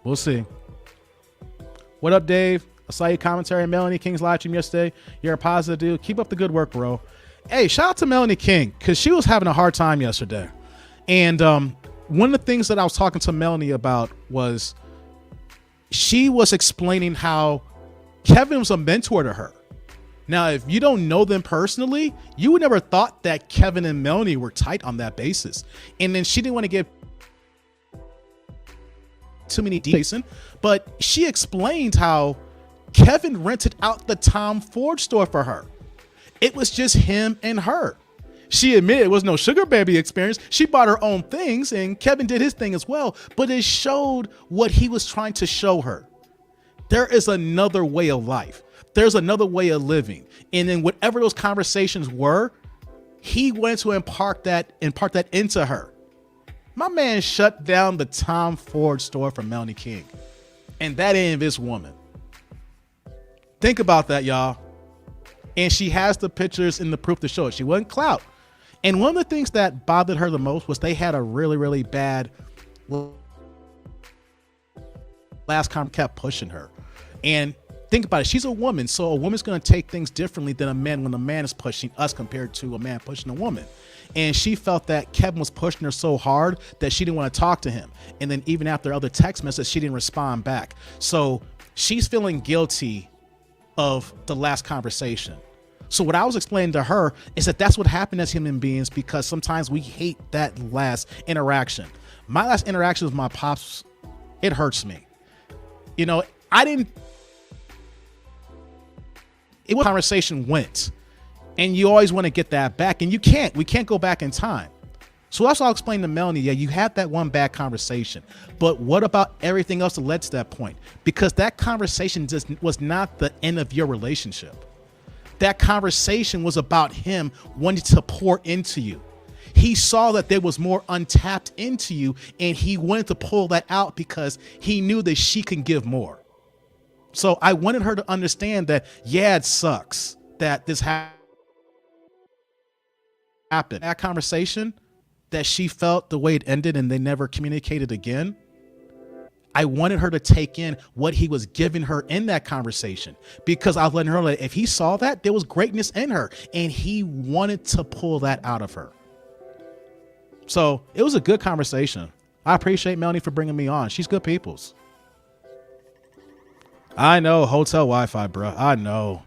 We'll see. What up, Dave? I saw your commentary on Melanie King's live stream yesterday. You're a positive dude. Keep up the good work, bro. Hey, shout out to Melanie King, because she was having a hard time yesterday. And one of the things that I was talking to Melanie about was she was explaining how Kevin was a mentor to her. Now, if you don't know them personally, you would never thought that Kevin and Melanie were tight on that basis. And then she didn't want to give too many details, but she explained how Kevin rented out the Tom Ford store for her. It was just him and her. She admitted it was no sugar baby experience. She bought her own things, and Kevin did his thing as well, but it showed what he was trying to show her. There is another way of life. There's another way of living. And then whatever those conversations were, he went to impart that into her. My man shut down the Tom Ford store for Melanie King. And that ain't this woman. Think about that, y'all. And she has the pictures and the proof to show it. She wasn't clout. And one of the things that bothered her the most was they had a really, really bad last comment, kept pushing her. And think about it. She's a woman, so a woman's going to take things differently than a man when a man is pushing us compared to a man pushing a woman. And she felt that Kevin was pushing her so hard that she didn't want to talk to him. And then even after other text messages, she didn't respond back. So she's feeling guilty of the last conversation. So what I was explaining to her is that that's what happened as human beings, because sometimes we hate that last interaction. My last interaction with my pops, it hurts me. You know, it was conversation went, and you always want to get that back, and we can't go back in time. So that's what I'll explain to Melanie. Yeah, you had that one bad conversation, but what about everything else that led to that point? Because that conversation just was not the end of your relationship. That conversation was about him wanting to pour into you. He saw that there was more untapped into you, and he wanted to pull that out because he knew that she can give more. So I wanted her to understand that, yeah, it sucks that this happened. That conversation that she felt the way it ended and they never communicated again. I wanted her to take in what he was giving her in that conversation, because I was letting her know that if he saw that, there was greatness in her and he wanted to pull that out of her. So it was a good conversation. I appreciate Melanie for bringing me on. She's good peoples. I know, hotel Wi-Fi, bro. I know.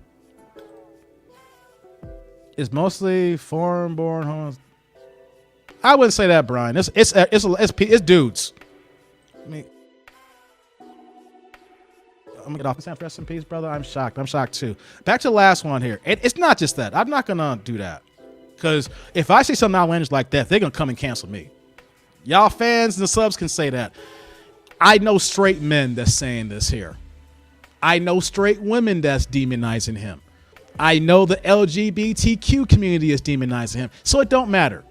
It's mostly foreign-born homes. I wouldn't say that, Brian. It's dudes. I mean, I'm gonna get off. Rest in peace, brother. I'm shocked. I'm shocked too. Back to the last one here. It's not just that. I'm not gonna do that, because if I see something outlandish like that, they're gonna come and cancel me. Y'all fans and the subs can say that. I know straight men that's saying this here. I know straight women that's demonizing him. I know the LGBTQ community is demonizing him. So it don't matter.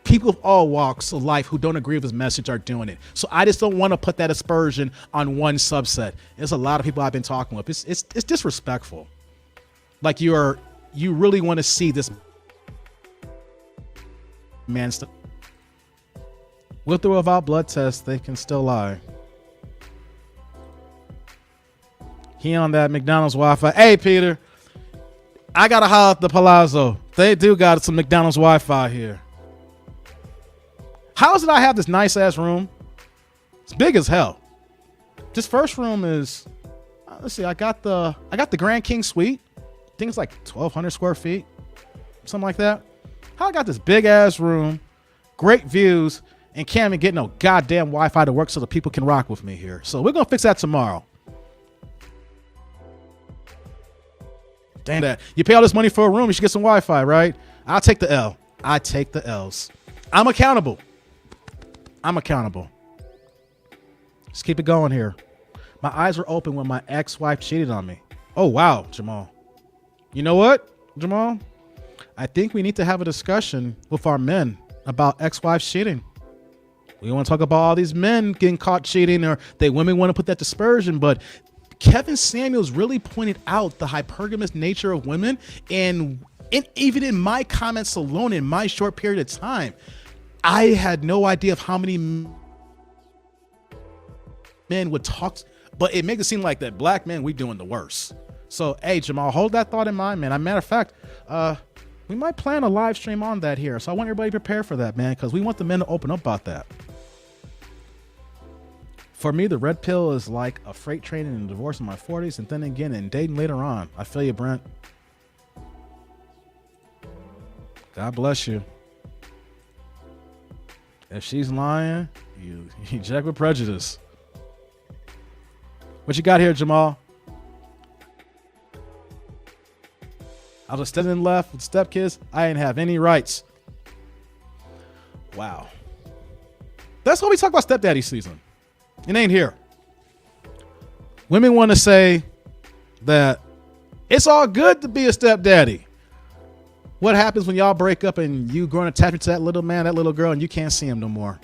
People of all walks of life who don't agree with his message are doing it. So I just don't want to put that aspersion on one subset. There's a lot of people I've been talking with. It's disrespectful. Like you really want to see this man stuff. With or without blood tests, they can still lie. He on that McDonald's Wi-Fi. Hey, Peter, I got to holler at the Palazzo. They do got some McDonald's Wi-Fi here. How is it I have this nice ass room? It's big as hell. This first room is, let's see, I got the Grand King Suite. I think it's like 1,200 square feet, something like that. How I got this big ass room, great views, and can't even get no goddamn Wi-Fi to work so the people can rock with me here. So we're gonna fix that tomorrow. Damn that. You pay all this money for a room, you should get some Wi-Fi, right? I'll take the L. I take the L's. I'm accountable. Let's keep it going here. My eyes were open when my ex-wife cheated on me. Oh, wow, Jamal. You know what, Jamal? I think we need to have a discussion with our men about ex-wives cheating. We want to talk about all these men getting caught cheating, or women want to put that dispersion, but Kevin Samuels really pointed out the hypergamous nature of women, and even in my comments alone, in my short period of time, I had no idea of how many men would talk, but it makes it seem like that black men, we doing the worst. So, hey, Jamal, hold that thought in mind, man. As a matter of fact, we might plan a live stream on that here. So I want everybody to prepare for that, man, because we want the men to open up about that. For me, the red pill is like a freight train and a divorce in my 40s, and then again in dating later on. I feel you, Brent. God bless you. If she's lying, you check with prejudice. What you got here, Jamal? I was standing left with stepkids. I didn't have any rights. Wow. That's what we talk about stepdaddy season. It ain't here. Women want to say that it's all good to be a stepdaddy. What happens when y'all break up and you grow an attachment to that little man, that little girl, and you can't see him no more?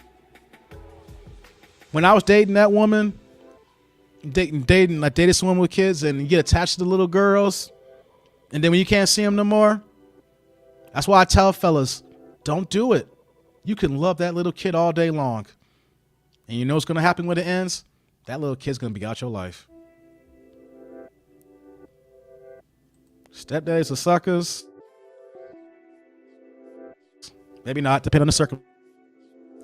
When I was dating that woman, I dated someone with kids, and you get attached to the little girls, and then when you can't see them no more, that's why I tell fellas, Don't do it. You can love that little kid all day long. And you know what's going to happen when it ends? That little kid's going to be out your life. Stepdaddies are suckers. Maybe not, depending on the circle.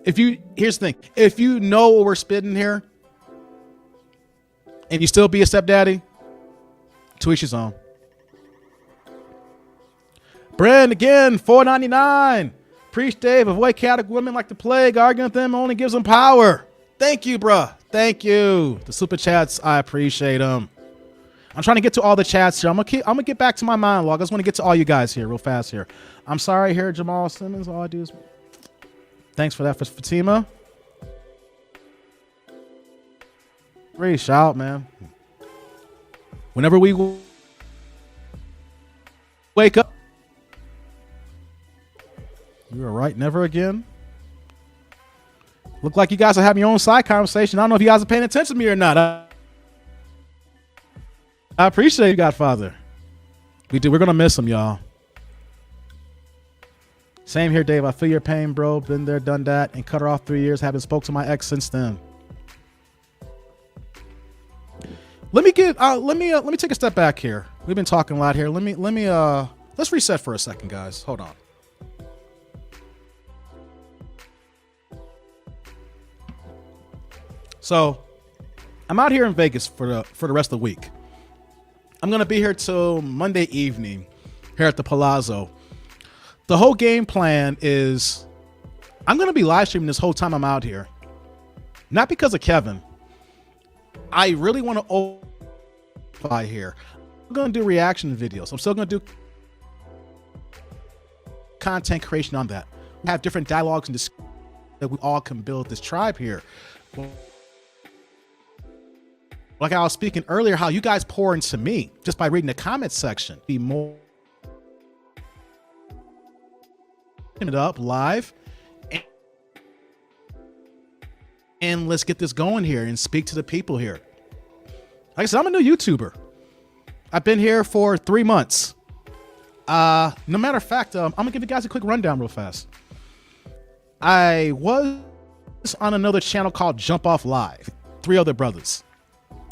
Here's the thing. If you know what we're spitting here, and you still be a stepdaddy, to each his own. Brand again, $4.99. Preach Dave, avoid chaotic women like the plague. Arguing with them only gives them power. Thank you, bruh. Thank you. The super chats, I appreciate them. I'm trying to get to all the chats here. I'm gonna get back to my monologue. I just want to get to all you guys here real fast here. I'm sorry here, Jamal Simmons. All I do is thanks for that, for Fatima. Reach out, man. Whenever we wake up, you are right. Never again. Look like you guys are having your own side conversation. I don't know if you guys are paying attention to me or not. I appreciate you, Godfather. We do. We're gonna miss him, y'all. Same here, Dave. I feel your pain, bro. Been there, done that, and cut her off 3 years. Haven't spoke to my ex since then. Let me take a step back here. We've been talking a lot here. Let's reset for a second, guys. Hold on. So, I'm out here in Vegas for the rest of the week. I'm gonna be here till Monday evening here at the Palazzo. The whole game plan is I'm gonna be live streaming this whole time I'm out here. Not because of Kevin. I really want to open here. I'm gonna do reaction videos. I'm still gonna do content creation on that. Have different dialogues and discussions that we all can build this tribe here. Like I was speaking earlier, how you guys pour into me just by reading the comments section. Be more it up live, and let's get this going here and speak to the people here. Like I said, I'm a new YouTuber. I've been here for 3 months. No matter of fact, I'm gonna give you guys a quick rundown real fast. I was on another channel called Jump Off Live, 3 other brothers.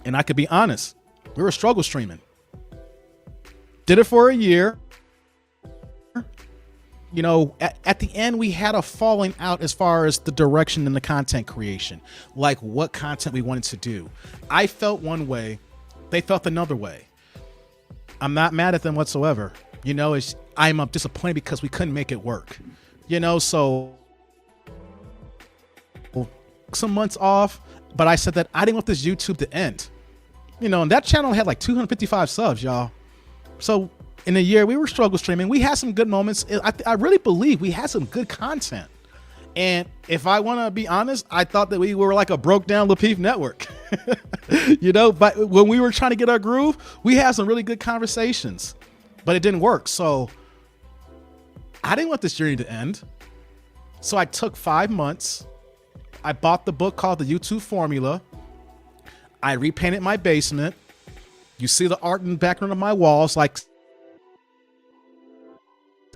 And I could be honest, we were struggle streaming. Did it for a year. You know, at the end, we had a falling out as far as the direction and the content creation, like what content we wanted to do. I felt one way, they felt another way. I'm not mad at them whatsoever. You know, I'm disappointed because we couldn't make it work. You know, so some months off, but I said that I didn't want this YouTube to end. You know, and that channel had like 255 subs, y'all. So in a year, we were struggle streaming. We had some good moments. I really believe we had some good content. And if I want to be honest, I thought that we were like a broke down Lapeef network. You know, but when we were trying to get our groove, we had some really good conversations, but it didn't work. So I didn't want this journey to end. So I took 5 months. I bought the book called The YouTube Formula. I repainted my basement. You see the art in the background of my walls. Like,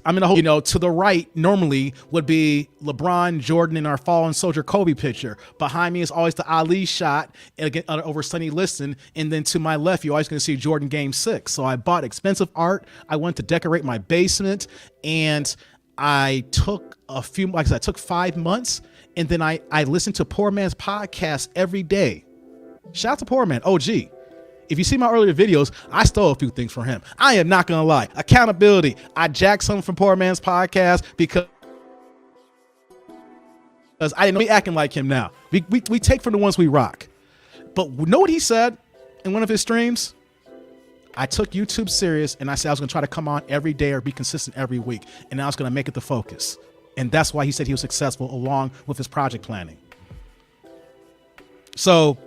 I'm in a whole, you know, to the right normally would be LeBron, Jordan, and our fallen soldier Kobe picture. Behind me is always the Ali shot again, over Sonny Liston. And then to my left, you're always going to see Jordan Game 6. So I bought expensive art. I went to decorate my basement, and I took like I said, I took 5 months. And then I listened to Poor Man's podcast every day. Shout out to Poor Man, OG. If you see my earlier videos, I stole a few things from him. I am not going to lie. Accountability. I jacked something from Poor Man's podcast because I didn't know he acting like him now. We take from the ones we rock. But know what he said in one of his streams? I took YouTube serious, and I said I was going to try to come on every day or be consistent every week. And I was going to make it the focus. And that's why he said he was successful along with his project planning. So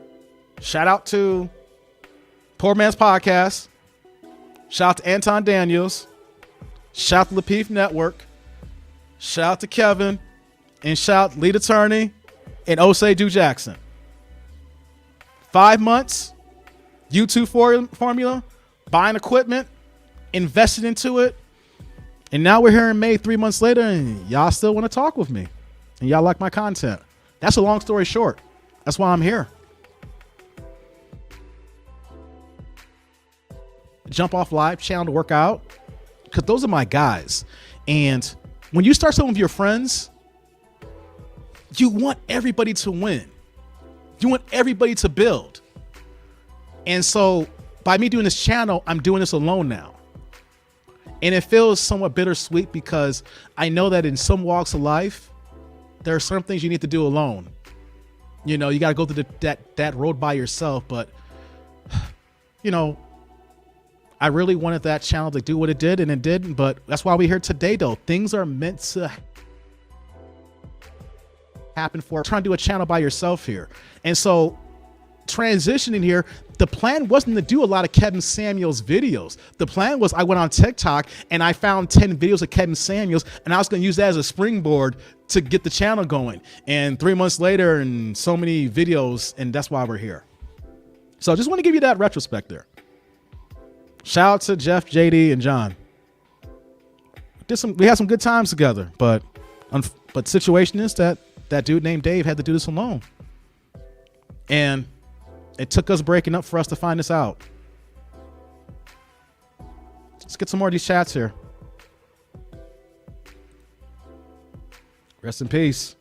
shout out to Poor Man's Podcast. Shout out to Anton Daniels. Shout out to Lapeef Network. Shout out to Kevin. And shout out Lead Attorney and Osei Du Jackson. 5 months, YouTube formula, buying equipment, invested into it. And now we're here in May, 3 months later, and y'all still want to talk with me. And y'all like my content. That's a long story short. That's why I'm here. Jump off live channel to work out, because those are my guys. And when you start something with your friends, you want everybody to win. You want everybody to build. And so by me doing this channel, I'm doing this alone now. And it feels somewhat bittersweet, because I know that in some walks of life, there are some things you need to do alone. You know, you got to go through that road by yourself. But, you know, I really wanted that channel to do what it did, and it didn't. But that's why we're here today, though. Things are meant to happen for trying to do a channel by yourself here. And so transitioning here, the plan wasn't to do a lot of Kevin Samuels videos. The plan was I went on TikTok and I found 10 videos of Kevin Samuels, and I was going to use that as a springboard to get the channel going. And 3 months later, and so many videos, and that's why we're here. So I just want to give you that retrospect there. Shout out to Jeff, JD, and John. We had some good times together, but the situation is that dude named Dave had to do this alone. And it took us breaking up for us to find this out. Let's get some more of these chats here. Rest in peace.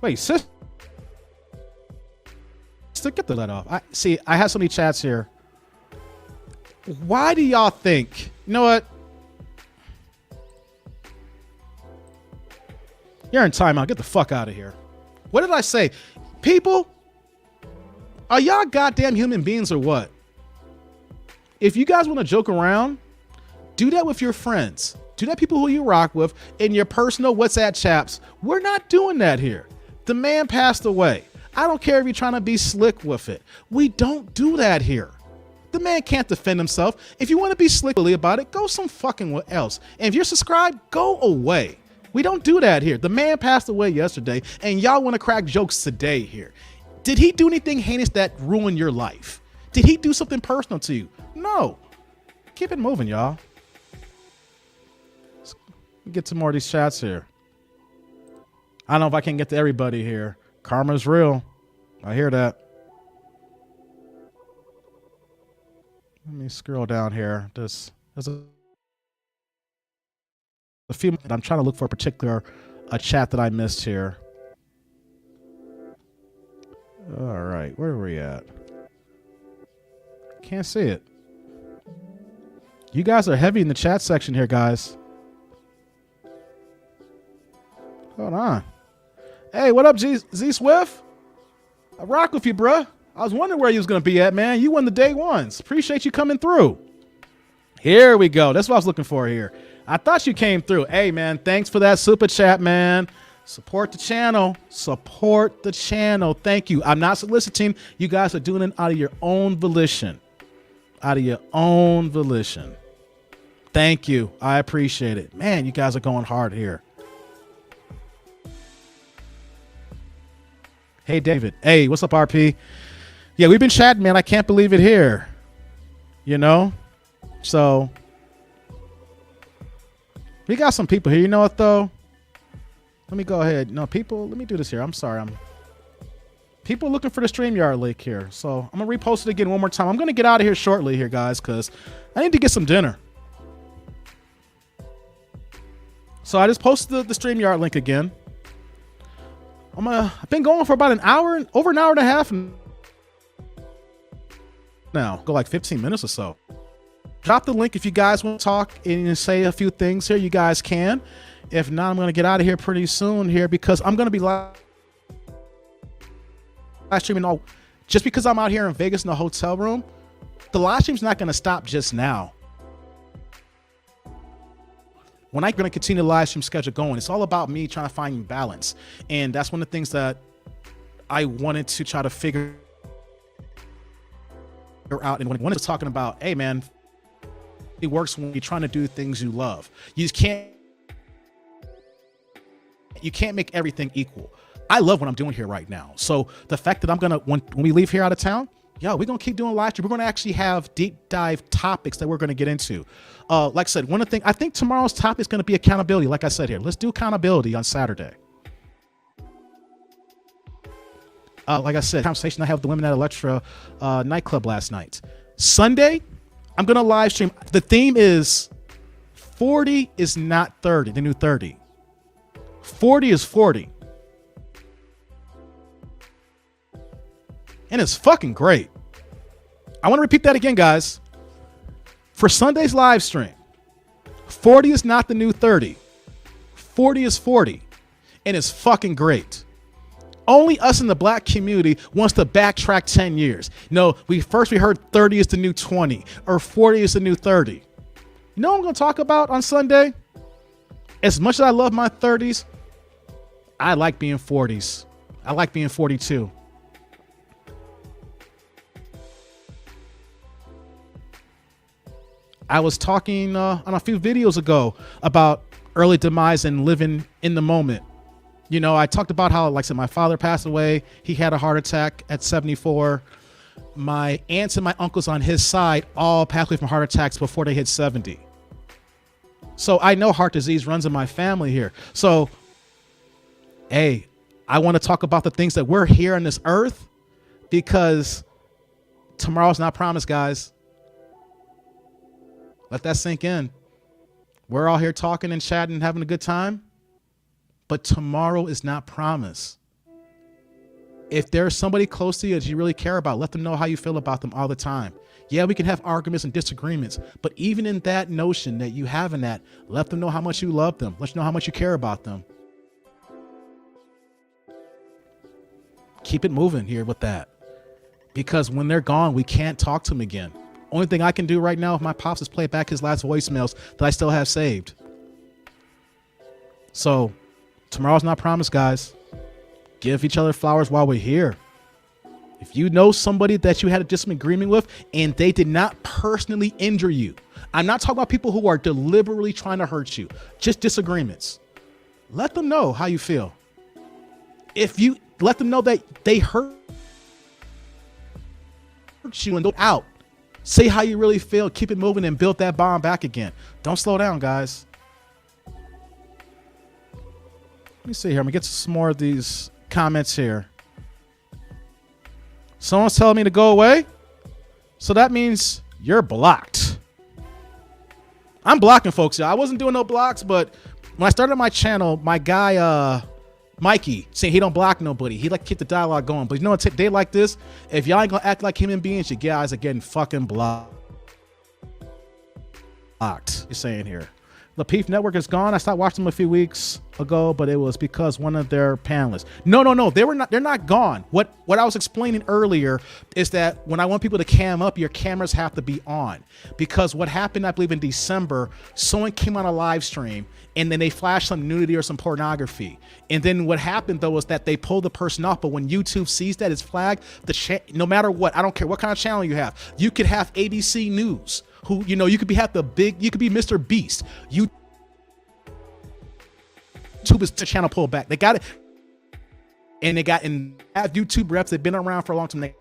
Wait, sister, get the let off. I have so many chats here. Why do y'all think? You know what? You're in timeout. Get the fuck out of here. What did I say? People, are y'all goddamn human beings or what? If you guys want to joke around, do that with your friends. Do that people who you rock with in your personal WhatsApp chats. We're not doing that here. The man passed away. I don't care if you're trying to be slick with it. We don't do that here. The man can't defend himself. If you want to be slickly about it, go some fucking else. And if you're subscribed, go away. We don't do that here. The man passed away yesterday, and y'all want to crack jokes today here. Did he do anything heinous that ruined your life? Did he do something personal to you? No. Keep it moving, y'all. Let's get some more of these chats here. I don't know if I can get to everybody here. Karma's real. I hear that. Let me scroll down here. There's a few. I'm trying to look for a chat that I missed here. All right, where are we at? Can't see it. You guys are heavy in the chat section here, guys. Hold on. Hey, what up, Z Swift? I rock with you, bruh. I was wondering where you was going to be at, man. You won the day ones. Appreciate you coming through. Here we go. That's what I was looking for here. I thought you came through. Hey, man, thanks for that super chat, man. Support the channel. Support the channel. Thank you. I'm not soliciting. You guys are doing it out of your own volition. Out of your own volition. Thank you. I appreciate it. Man, you guys are going hard here. Hey, David. Hey, what's up, RP? Yeah, we've been chatting, man. I can't believe it here. You know? So, we got some people here. You know what, though? Let me go ahead. No, people, let me do this here. I'm sorry. People looking for the StreamYard link here. So, I'm going to repost it again one more time. I'm going to get out of here shortly here, guys, because I need to get some dinner. So, I just posted the StreamYard link again. I've been going for about an hour, over an hour and a half now. Go like 15 minutes or so. Drop the link if you guys want to talk and say a few things here. You guys can. If not, I'm going to get out of here pretty soon here, because I'm going to be live streaming all. Just because I'm out here in Vegas in the hotel room, the live stream's not going to stop just now. When I'm going to continue the live stream schedule going, it's all about me trying to find balance. And that's one of the things that I wanted to try to figure out. And when I was talking about, hey, man, it works when you're trying to do things you love. You can't make everything equal. I love what I'm doing here right now. So the fact that I'm going to, when we leave here out of town, Yo, we're going to keep doing live stream. We're going to actually have deep dive topics that we're going to get into. Like I said, one of the things, I think tomorrow's topic is going to be accountability. Like I said here, let's do accountability on Saturday. Like I said, conversation I had with the women at Electra nightclub last night. Sunday, I'm going to live stream. The theme is 40 is not 30, the new 30. 40 is 40. And it's fucking great. I want to repeat that again, guys. For Sunday's live stream, 40 is not the new 30. 40 is 40. And it's fucking great. Only us in the black community wants to backtrack 10 years. No, we heard 30 is the new 20 or 40 is the new 30. You know what I'm going to talk about on Sunday? As much as I love my 30s, I like being 40s. I like being 42. I was talking on a few videos ago about early demise and living in the moment. You know, I talked about how, like I said, my father passed away. He had a heart attack at 74. My aunts and my uncles on his side all passed away from heart attacks before they hit 70. So I know heart disease runs in my family here. So, hey, I want to talk about the things that we're here on this earth because tomorrow's not promised, guys. Let that sink in. We're all here talking and chatting and having a good time, but tomorrow is not promised. If there's somebody close to you that you really care about, let them know how you feel about them all the time. Yeah, we can have arguments and disagreements, but even in that notion that you have in that, let them know how much you love them. Let you know how much you care about them. Keep it moving here with that, because when they're gone, we can't talk to them again. Only thing I can do right now with my pops is play back his last voicemails that I still have saved. So tomorrow's not promised, guys. Give each other flowers while we're here. If you know somebody that you had a disagreement with and they did not personally injure you, I'm not talking about people who are deliberately trying to hurt you, just disagreements. Let them know how you feel. If you let them know that they hurt you and go out, say how you really feel, keep it moving and build that bond back again. Don't slow down, guys. Let me see here. I'm gonna get some more of these comments here. Someone's telling me to go away. So that means you're blocked. I'm blocking folks. I wasn't doing no blocks, but when I started my channel, my guy, Mikey, saying he don't block nobody. He like to keep the dialogue going. But you know what? Day like this, if y'all ain't gonna act like human beings, you guys are getting fucking blocked. You're saying here. The Peef Network is gone. I stopped watching them a few weeks ago, but it was because one of their panelists. No. They're not gone. What I was explaining earlier is that when I want people to cam up, your cameras have to be on. Because what happened, I believe in December, someone came on a live stream and then they flashed some nudity or some pornography. And then what happened though was that they pulled the person off. But when YouTube sees that it's flagged, no matter what, I don't care what kind of channel you have, you could have ABC News, who, you know, you could be you could be Mr. Beast. YouTube is the channel pulled back. They got it. And they got YouTube reps. They've been around for a long time. They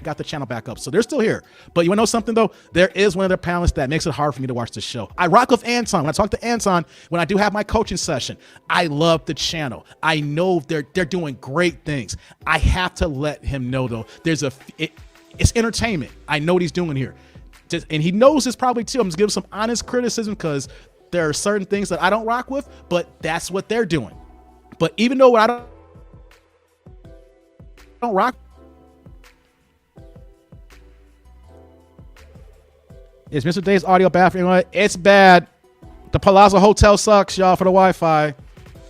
got the channel back up. So they're still here. But you want to know something though? There is one of their panelists that makes it hard for me to watch this show. I rock with Anton. When I talk to Anton, when I do have my coaching session, I love the channel. I know they're doing great things. I have to let him know though. It's entertainment. I know what he's doing here. And he knows this probably too. I'm just giving some honest criticism because there are certain things that I don't rock with, but that's what they're doing. But even though I don't rock, is Mr. Day's audio bad for anyone? It's bad. The Palazzo Hotel sucks, y'all, for the Wi-Fi.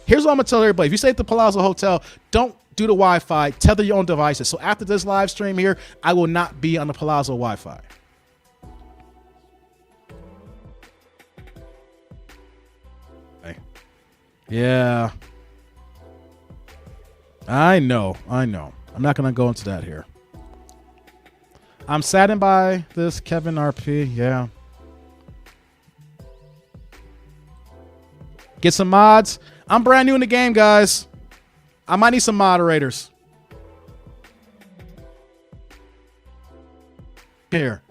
Here's what I'm gonna tell everybody. If you stay at the Palazzo Hotel, don't do the Wi-Fi, tether your own devices. So after this live stream here, I will not be on the Palazzo Wi-Fi. Okay. Yeah. I know. I'm not going to go into that here. I'm saddened by this, Kevin RP. Yeah. Get some mods. I'm brand new in the game, guys. I might need some moderators. here.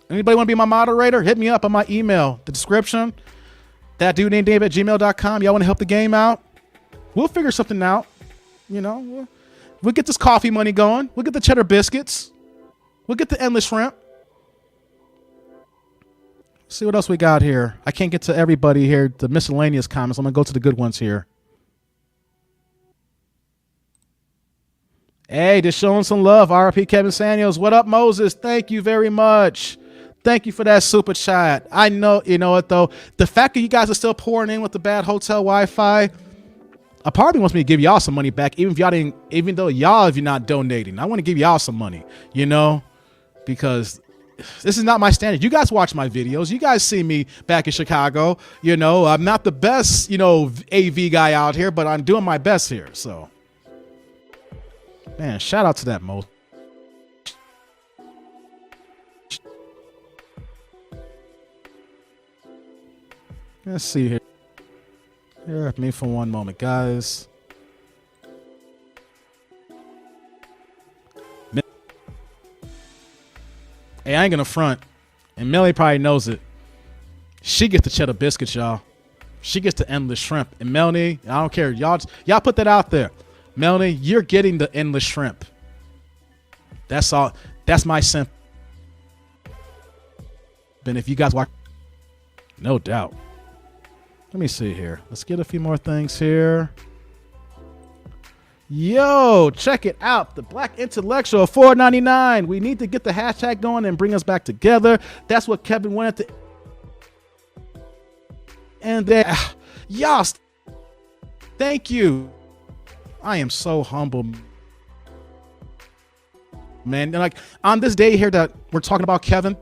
Anybody want to be my moderator? Hit me up on my email, the description. That dude named Dave@gmail.com. Y'all want to help the game out? We'll figure something out. You know, we'll get this coffee money going. We'll get the cheddar biscuits. We'll get the endless shrimp. See what else we got here. I can't get to everybody here, the miscellaneous comments. I'm going to go to the good ones here. Hey, just showing some love. RP Kevin Samuels. What up, Moses? Thank you very much. Thank you for that super chat. I know, you know what, though? The fact that you guys are still pouring in with the bad hotel Wi-Fi, a part of me wants me to give y'all some money back, even if y'all didn't, even though y'all, if you're not donating. I want to give y'all some money, you know, because this is not my standard. You guys watch my videos. You guys see me back in Chicago. You know, I'm not the best, you know, AV guy out here, but I'm doing my best here. So, man, shout out to that Mo. Let's see here. Bear with me for one moment, guys. Hey, I ain't gonna front. And Melly probably knows it. She gets the cheddar biscuits, y'all. She gets the endless shrimp. And Melanie, I don't care. Y'all put that out there. Melanie, you're getting the endless shrimp. That's all. That's my simp. And if you guys watch, no doubt. Let me see here. Let's get a few more things here. Yo, check it out. The Black Intellectual, $4.99. We need to get the hashtag going and bring us back together. That's what Kevin wanted to. And then, y'all, thank you. I am so humble, man. And like on this day here that we're talking about Kevin,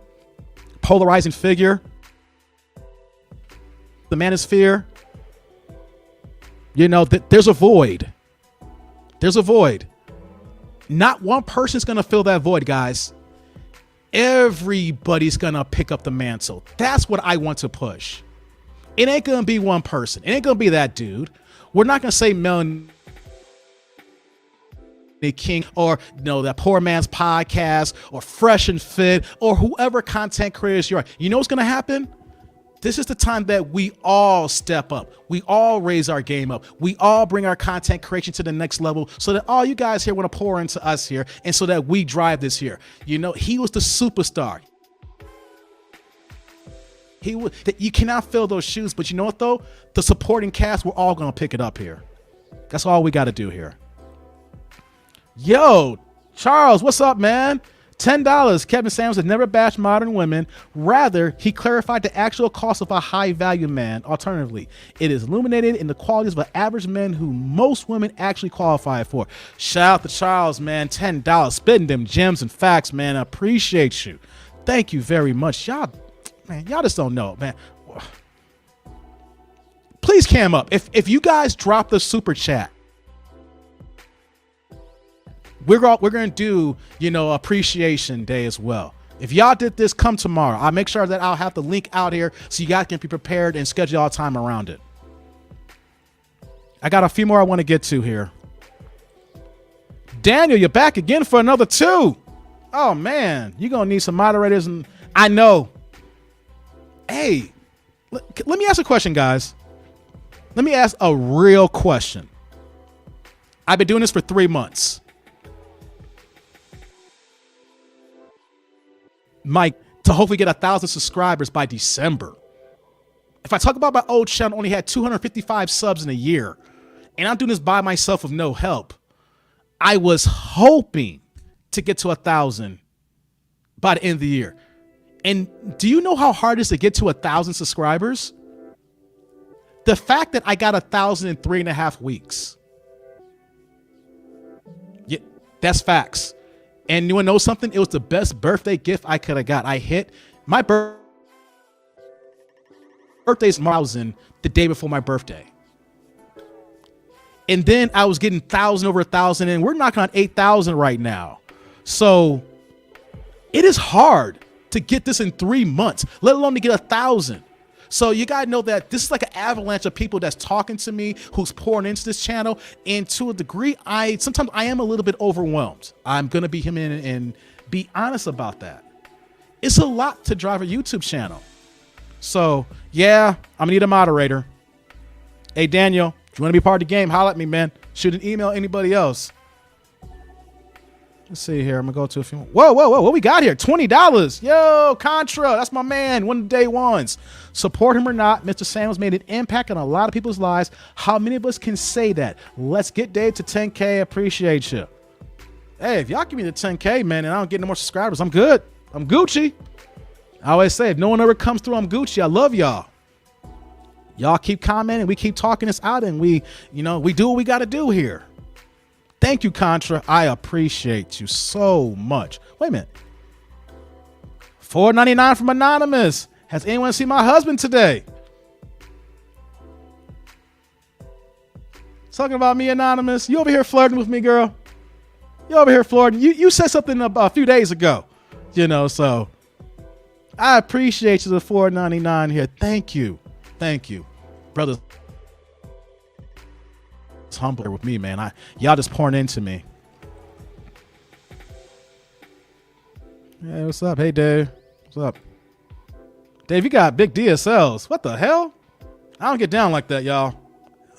polarizing figure, the manosphere, you know, there's a void. There's a void. Not one person's going to fill that void, guys. Everybody's going to pick up the mantle. That's what I want to push. It ain't going to be one person. It ain't going to be that dude. We're not going to say Melanie King or, you know, that Poor Man's Podcast or Fresh and Fit or whoever content creators you are. You know what's going to happen? This is the time that we all step up. We all raise our game up. We all bring our content creation to the next level so that all you guys here want to pour into us here and so that we drive this here. You know, he was the superstar. You cannot fill those shoes, but you know what though? The supporting cast, we're all going to pick it up here. That's all we got to do here. Yo, Charles, what's up, man? $10. Kevin Samuels has never bashed modern women. Rather, he clarified the actual cost of a high-value man. Alternatively, it is illuminated in the qualities of an average man who most women actually qualify for. Shout out to Charles, man. $10. Spitting them gems and facts, man. I appreciate you. Thank you very much. Y'all, man, y'all just don't know, man. Please cam up. If you guys drop the super chat, we're going to do, you know, appreciation day as well. If y'all did this, come tomorrow. I'll make sure that I'll have the link out here so you guys can be prepared and schedule all time around it. I got a few more I want to get to here. Daniel, you're back again for another 2. Oh, man. You're going to need some moderators. And I know. Hey, let me ask a question, guys. Let me ask a real question. I've been doing this for 3 months. Mike, to hopefully get 1,000 subscribers by December. If I talk about my old channel, only had 255 subs in a year, and I'm doing this by myself with no help. I was hoping to get to 1,000 by the end of the year. And do you know how hard it is to get to 1,000 subscribers? The fact that I got 1,000 in 3.5 weeks. Yeah, that's facts. And you want to know something? It was the best birthday gift I could have got. I hit my birthday's 1,000 the day before my birthday. And then I was getting 1,000 over 1,000, and we're knocking on 8,000 right now. So it is hard to get this in 3 months, let alone to get 1,000. So you got to know that this is like an avalanche of people that's talking to me, who's pouring into this channel. And to a degree, sometimes I am a little bit overwhelmed. I'm going to be human and be honest about that. It's a lot to drive a YouTube channel. So yeah, I'm gonna need a moderator. Hey Daniel, if you want to be part of the game, holla at me, man. Shoot an email anybody else. Let's see here. I'm gonna go to a few. Whoa. What we got here? $20. Yo, Contra. That's my man. One of the day ones. Support him or not, Mr. Samuels made an impact on a lot of people's lives. How many of us can say that? Let's get Dave to 10K. Appreciate you. Hey, if y'all give me the 10K, man, and I don't get no more subscribers, I'm good. I'm Gucci. I always say, if no one ever comes through, I'm Gucci. I love y'all. Y'all keep commenting. We keep talking this out, and we do what we got to do here. Thank you, Contra. I appreciate you so much. Wait a minute. $4.99 from Anonymous. Has anyone seen my husband today? Talking about me, Anonymous. You over here flirting with me, girl? You over here flirting? You said something a few days ago. So I appreciate you, the $4.99 here. Thank you. Brother. It's humbler with me, man. Y'all just pouring into me. Hey, what's up? Hey, Dave. What's up? Dave, you got big DSLs. What the hell? I don't get down like that, y'all.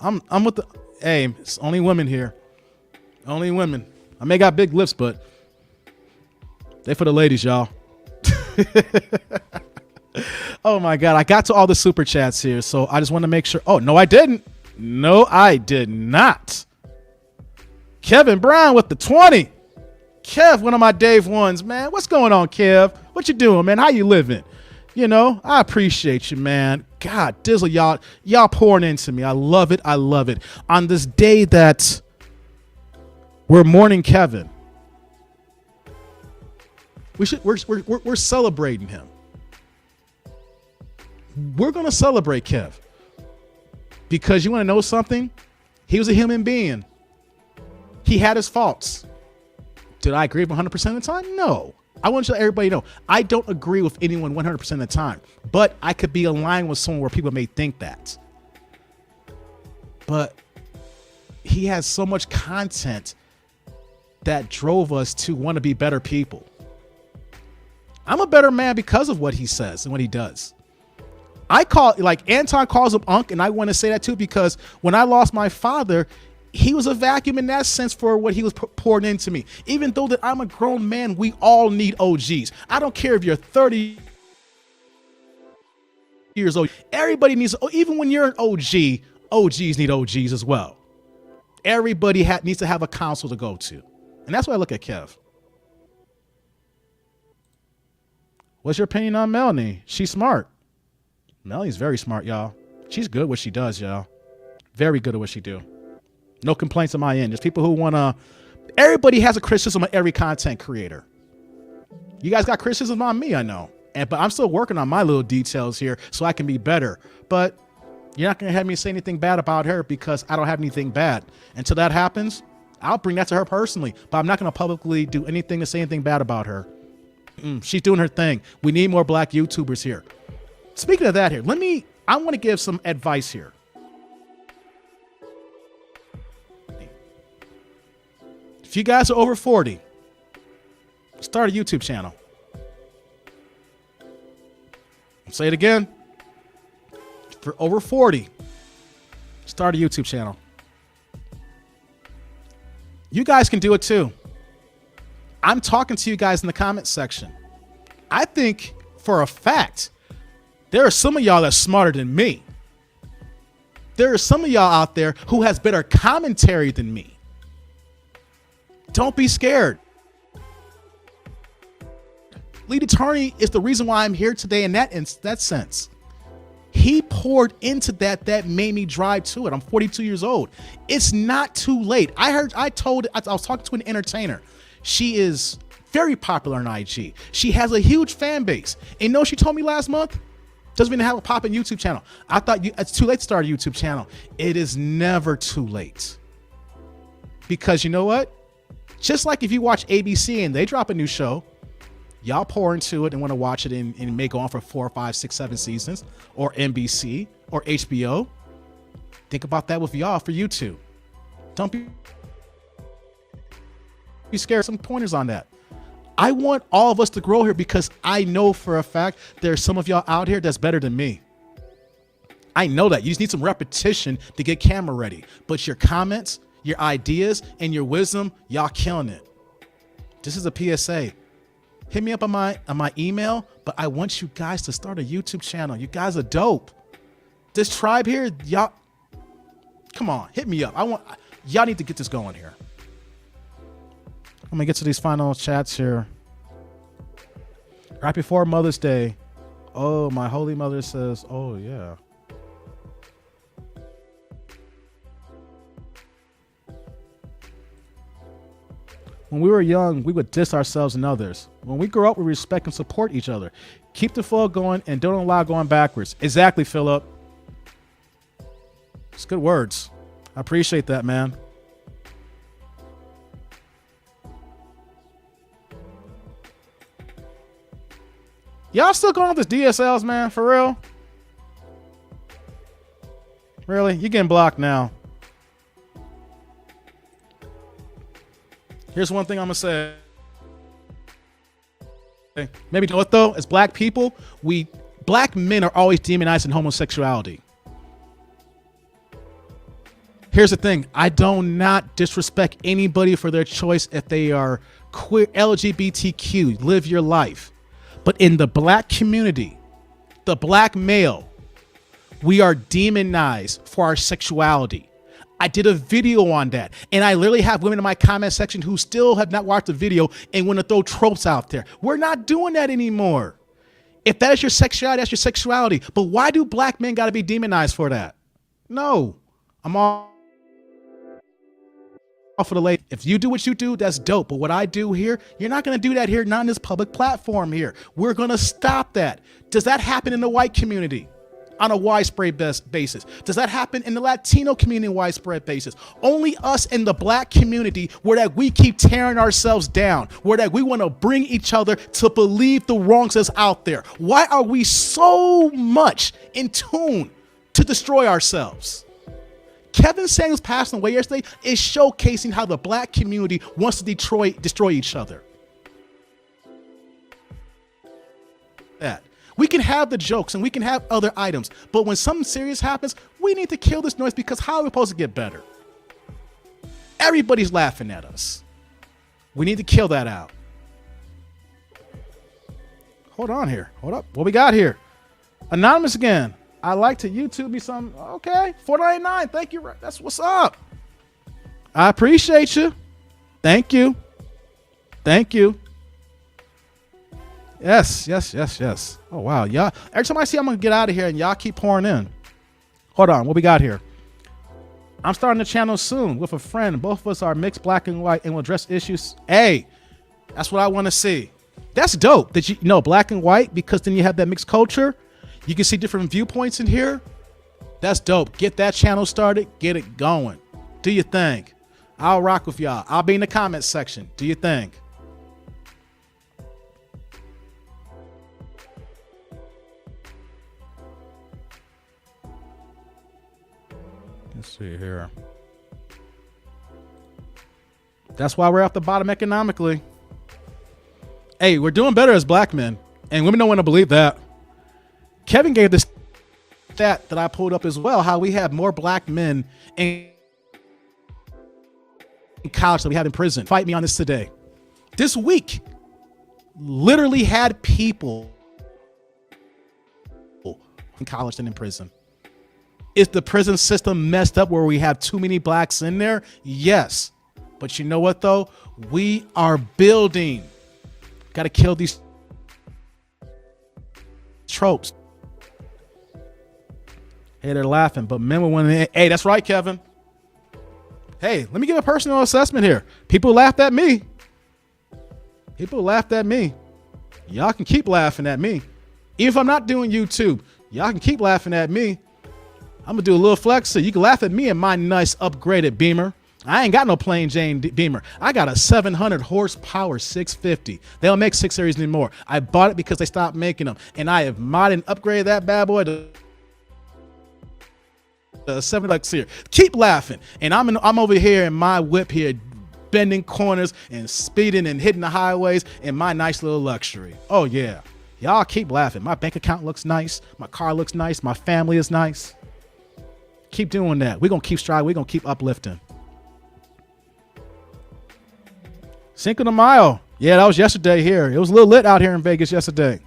I'm with the... Hey, it's only women here. Only women. I may got big lips, but they for the ladies, y'all. Oh, my God. I got to all the super chats here, so I just want to make sure... Oh, no, I didn't. No, I did not. Kevin Brown with the 20. Kev, one of my Dave ones, man. What's going on, Kev? What you doing, man? How you living? I appreciate you, man. God, Dizzle, y'all pouring into me. I love it. On this day that we're mourning Kevin, we're celebrating him. We're gonna celebrate Kev. Because you want to know something? He was a human being. He had his faults. Did I agree with him 100% of the time? No. I want to let everybody know, I don't agree with anyone 100% of the time. But I could be aligned with someone where people may think that. But he has so much content that drove us to want to be better people. I'm a better man because of what he says and what he does. I call, like Anton calls him Unc, and I want to say that too because when I lost my father, he was a vacuum in that sense for what he was pouring into me. Even though that I'm a grown man, we all need OGs. I don't care if you're 30 years old. Everybody needs, even when you're an OG, OGs need OGs as well. Everybody needs to have a council to go to. And that's why I look at Kev. What's your opinion on Melanie? She's smart. Melanie's very smart, y'all. She's good at what she does, y'all. Very good at what she do. No complaints on my end. There's people who want to... Everybody has a criticism on every content creator. You guys got criticism on me, I know. But I'm still working on my little details here so I can be better. But you're not going to have me say anything bad about her because I don't have anything bad. Until that happens, I'll bring that to her personally. But I'm not going to publicly do anything to say anything bad about her. She's doing her thing. We need more black YouTubers here. Speaking of that here, I want to give some advice here. If you guys are over 40, start a YouTube channel. I'll say it again. For over 40, start a YouTube channel. You guys can do it too. I'm talking to you guys in the comment section. I think for a fact, there are some of y'all that's smarter than me. There are some of y'all out there who has better commentary than me. Don't be scared. Lead attorney is the reason why I'm here today in that sense. He poured into that made me drive to it. I'm 42 years old. It's not too late. I was talking to an entertainer. She is very popular on IG. She has a huge fan base. And you know what she told me last month? Doesn't even have a popping YouTube channel. I thought it's too late to start a YouTube channel. It is never too late. Because you know what? Just like if you watch ABC and they drop a new show, y'all pour into it and want to watch it and it may go on for 4, 5, 6, 7 seasons, or NBC or HBO. Think about that with y'all for YouTube. Don't be scared. Some pointers on that. I want all of us to grow here because I know for a fact there's some of y'all out here that's better than me. I know that. You just need some repetition to get camera ready. But your comments, your ideas, and your wisdom, y'all killing it. This is a PSA. Hit me up on my email, but I want you guys to start a YouTube channel. You guys are dope. This tribe here, y'all, come on, hit me up. Y'all need to get this going here. I'm gonna get to these final chats here. Right before Mother's Day. Oh, my holy mother says, oh yeah. When we were young, we would diss ourselves and others. When we grow up, we respect and support each other. Keep the flow going and don't allow going backwards. Exactly, Philip. It's good words. I appreciate that, man. Y'all still going with this DSLs, man? For real? Really? You're getting blocked now. Here's one thing I'm gonna say. Maybe you know what though? As black people, black men are always demonizing homosexuality. Here's the thing. I do not disrespect anybody for their choice if they are queer, LGBTQ, live your life. But in the black community, the black male, we are demonized for our sexuality. I did a video on that, and I literally have women in my comment section who still have not watched the video and want to throw tropes out there. We're not doing that anymore. If that is your sexuality, that's your sexuality. But why do black men got to be demonized for that? No, I'm all for the lady. If you do what you do, that's dope. But what I do here, you're not going to do that here, not in this public platform here. We're going to stop that. Does that happen in the white community? On a widespread basis? Does that happen in the Latino community on a widespread basis? Only us in the black community where that we keep tearing ourselves down, where that we want to bring each other to believe the wrongs that's out there. Why are we so much in tune to destroy ourselves? Kevin Samuels passing away yesterday is showcasing how the black community wants to destroy each other. That. We can have the jokes and we can have other items, but when something serious happens, we need to kill this noise because how are we supposed to get better? Everybody's laughing at us. We need to kill that out. Hold on here. Hold up. What we got here? Anonymous again. I like to YouTube me some. Okay. $4.99. Thank you. That's what's up. I appreciate you. Thank you. Thank you. Yes. Oh, wow. Y'all, every time I see I'm going to get out of here and y'all keep pouring in. Hold on. What we got here? I'm starting the channel soon with a friend. Both of us are mixed black and white and will address issues. Hey, that's what I want to see. That's dope that you know black and white because then you have that mixed culture. You can see different viewpoints in here. That's dope. Get that channel started. Get it going. Do your thing. I'll rock with y'all. I'll be in the comments section. Do your thing. Let's see here. That's why we're at the bottom economically. Hey, we're doing better as black men, and women don't want to believe that. Kevin gave this stat that I pulled up as well, how we have more black men in college than we have in prison. Fight me on this today. This week, literally had people in college than in prison. Is the prison system messed up where we have too many blacks in there? Yes. But you know what, though? We are building. Got to kill these tropes. Hey, they're laughing, but men will want to. Hey, that's right, Kevin. Hey, let me give a personal assessment here. People laughed at me. People laughed at me. Y'all can keep laughing at me. Even if I'm not doing YouTube, y'all can keep laughing at me. I'm going to do a little flex so you can laugh at me in my nice upgraded Beamer. I ain't got no plain Jane Beamer. I got a 700 horsepower 650. They don't make 6 Series anymore. I bought it because they stopped making them. And I have modded and upgraded that bad boy to $7 here. Keep laughing. And I'm over here in my whip here bending corners and speeding and hitting the highways in my nice little luxury. Oh yeah. Y'all keep laughing. My bank account looks nice. My car looks nice. My family is nice. Keep doing that. We're going to keep striving. We're going to keep uplifting. Cinco de Mayo. Yeah, that was yesterday here. It was a little lit out here in Vegas yesterday.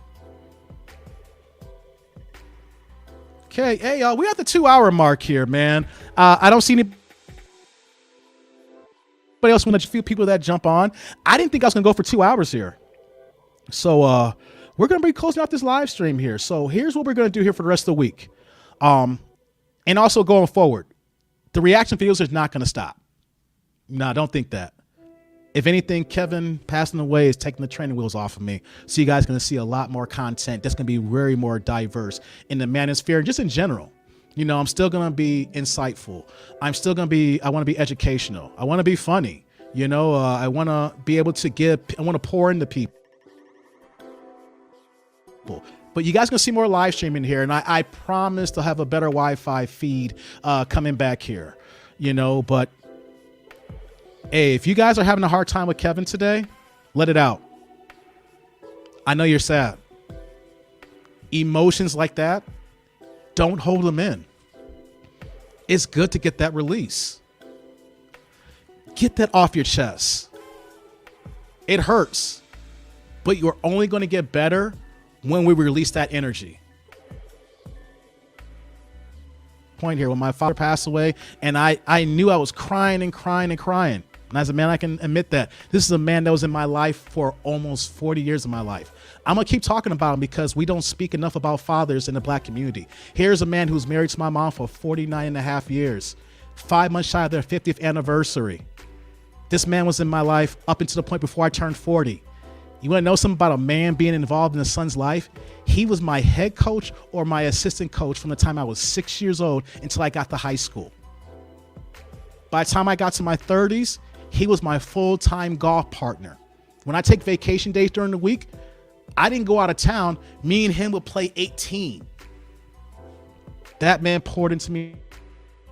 Okay, hey, y'all, we at the 2-hour mark here, man. I don't see anybody else, when a few people that jump on. I didn't think I was going to go for 2 hours here. So we're going to be closing out this live stream here. So here's what we're going to do here for the rest of the week. And also going forward, the reaction videos is not going to stop. No, don't think that. If anything, Kevin passing away is taking the training wheels off of me. So you guys are going to see a lot more content that's going to be very more diverse in the manosphere and just in general. You know, I'm still going to be insightful. I want to be educational. I want to be funny. You know, I want to be able to I want to pour into people. But you guys are going to see more live streaming here. And I promise to have a better Wi-Fi feed coming back here, you know, but hey, if you guys are having a hard time with Kevin today, let it out. I know you're sad. Emotions like that, don't hold them in. It's good to get that release. Get that off your chest. It hurts, but you're only going to get better when we release that energy. Point here, when my father passed away, and I knew I was crying and crying and crying. And as a man, I can admit that this is a man that was in my life for almost 40 years of my life. I'm going to keep talking about him because we don't speak enough about fathers in the black community. Here's a man who's married to my mom for 49 and a half years, 5 months shy of their 50th anniversary. This man was in my life up until the point before I turned 40. You want to know something about a man being involved in his son's life? He was my head coach or my assistant coach from the time I was 6 years old until I got to high school. By the time I got to my 30s, he was my full-time golf partner. When I take vacation days during the week, I didn't go out of town. Me and him would play 18. That man poured into me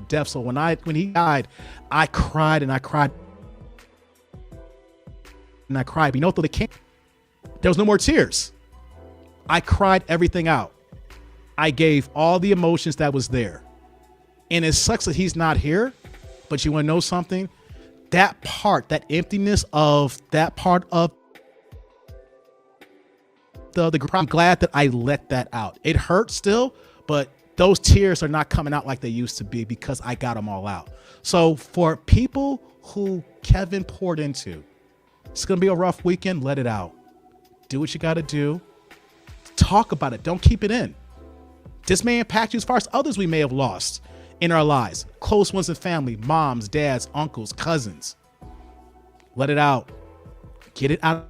death. So when he died, I cried and I cried and I cried. But you know what? There was no more tears. I cried everything out. I gave all the emotions that was there. And it sucks that he's not here. But you want to know something? That part, that emptiness of that part of the group, I'm glad that I let that out. It hurts still, but those tears are not coming out like they used to be because I got them all out. So for people who Kevin poured into, it's going to be a rough weekend. Let it out. Do what you got to do. Talk about it. Don't keep it in. This may impact you as far as others we may have lost in our lives. Close ones in family, moms, dads, uncles, cousins. Let it out. Get it out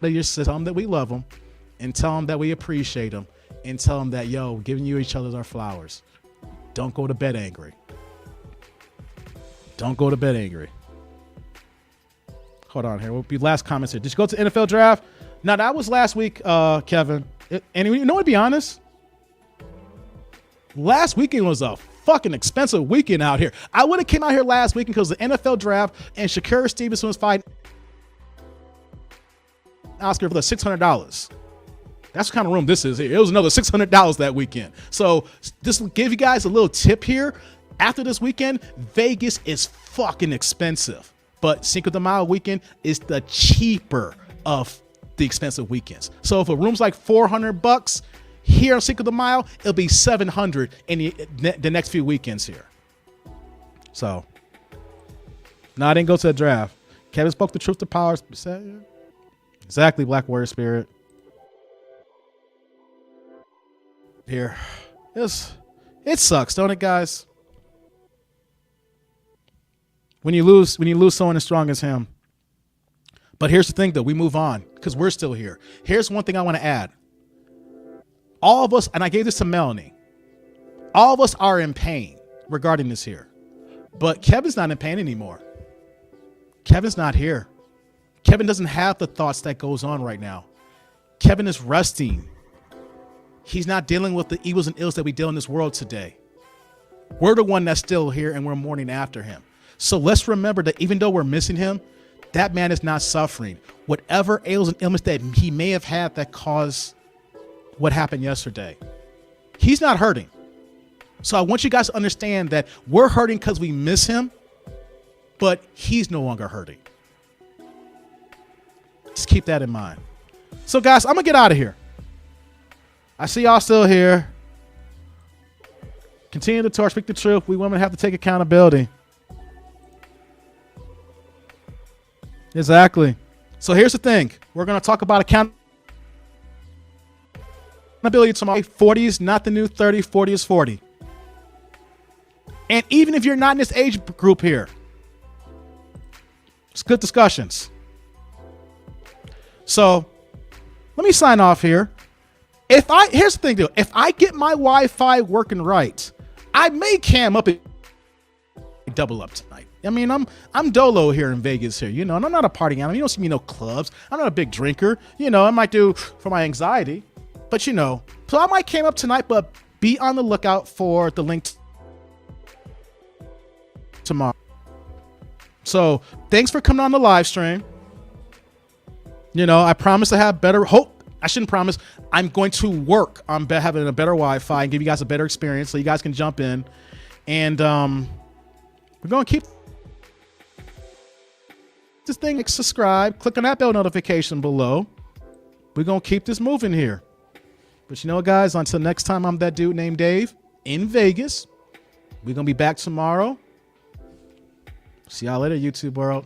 of your system. Tell them that we love them and tell them that we appreciate them and tell them that, yo, giving you each other our flowers. Don't go to bed angry. Don't go to bed angry. Hold on here. We'll be last comments here. Did you go to the NFL draft? No, that was last week, Kevin. And you know what, to be honest? Last weekend was a fucking expensive weekend out here. I would have came out here last weekend because the NFL draft and Shakira Stevenson was fighting Oscar for the $600. That's the kind of room this is here. It was another $600 that weekend. So this will give you guys a little tip here. After this weekend, Vegas is fucking expensive. But Cinco de Mayo weekend is the cheaper of the expensive weekends. So if a room's like $400, here on Cinco de Mayo, it'll be $700 in the next few weekends here. So, no, I didn't go to the draft. Kevin spoke the truth to power. Exactly, Black Warrior Spirit. Here. It sucks, don't it, guys? When you lose someone as strong as him. But here's the thing, though. We move on because we're still here. Here's one thing I want to add. All of us, and I gave this to Melanie, all of us are in pain regarding this here. But Kevin's not in pain anymore. Kevin's not here. Kevin doesn't have the thoughts that goes on right now. Kevin is resting. He's not dealing with the evils and ills that we deal in this world today. We're the one that's still here and we're mourning after him. So let's remember that even though we're missing him, that man is not suffering. Whatever ails and illness that he may have had that caused what happened yesterday, he's not hurting. So I want you guys to understand that we're hurting because we miss him, but he's no longer hurting. Just keep that in mind. So guys, I'm gonna get out of here. I see y'all still here. Continue the torch, speak the truth. We women have to take accountability. Exactly. So here's the thing. We're going to talk about accountability tomorrow. 40 is not the new 30. 40 is 40. And even if you're not in this age group here, it's good discussions. So let me sign off here. Here's the thing, dude. If I get my Wi-Fi working right, I may cam up and double up tonight. I mean, I'm dolo here in Vegas here, you know, and I'm not a party animal. You don't see me in no clubs. I'm not a big drinker. You know, I might do for my anxiety, but you know, so I might cam up tonight, but be on the lookout for the link tomorrow. So thanks for coming on the live stream. You know, I promise to have better hope. I shouldn't promise. I'm going to work on having a better Wi-Fi and give you guys a better experience so you guys can jump in. And we're going to keep this thing. Like, subscribe. Click on that bell notification below. We're going to keep this moving here. But you know what, guys? Until next time, I'm that dude named Dave in Vegas. We're going to be back tomorrow. See y'all later, YouTube world.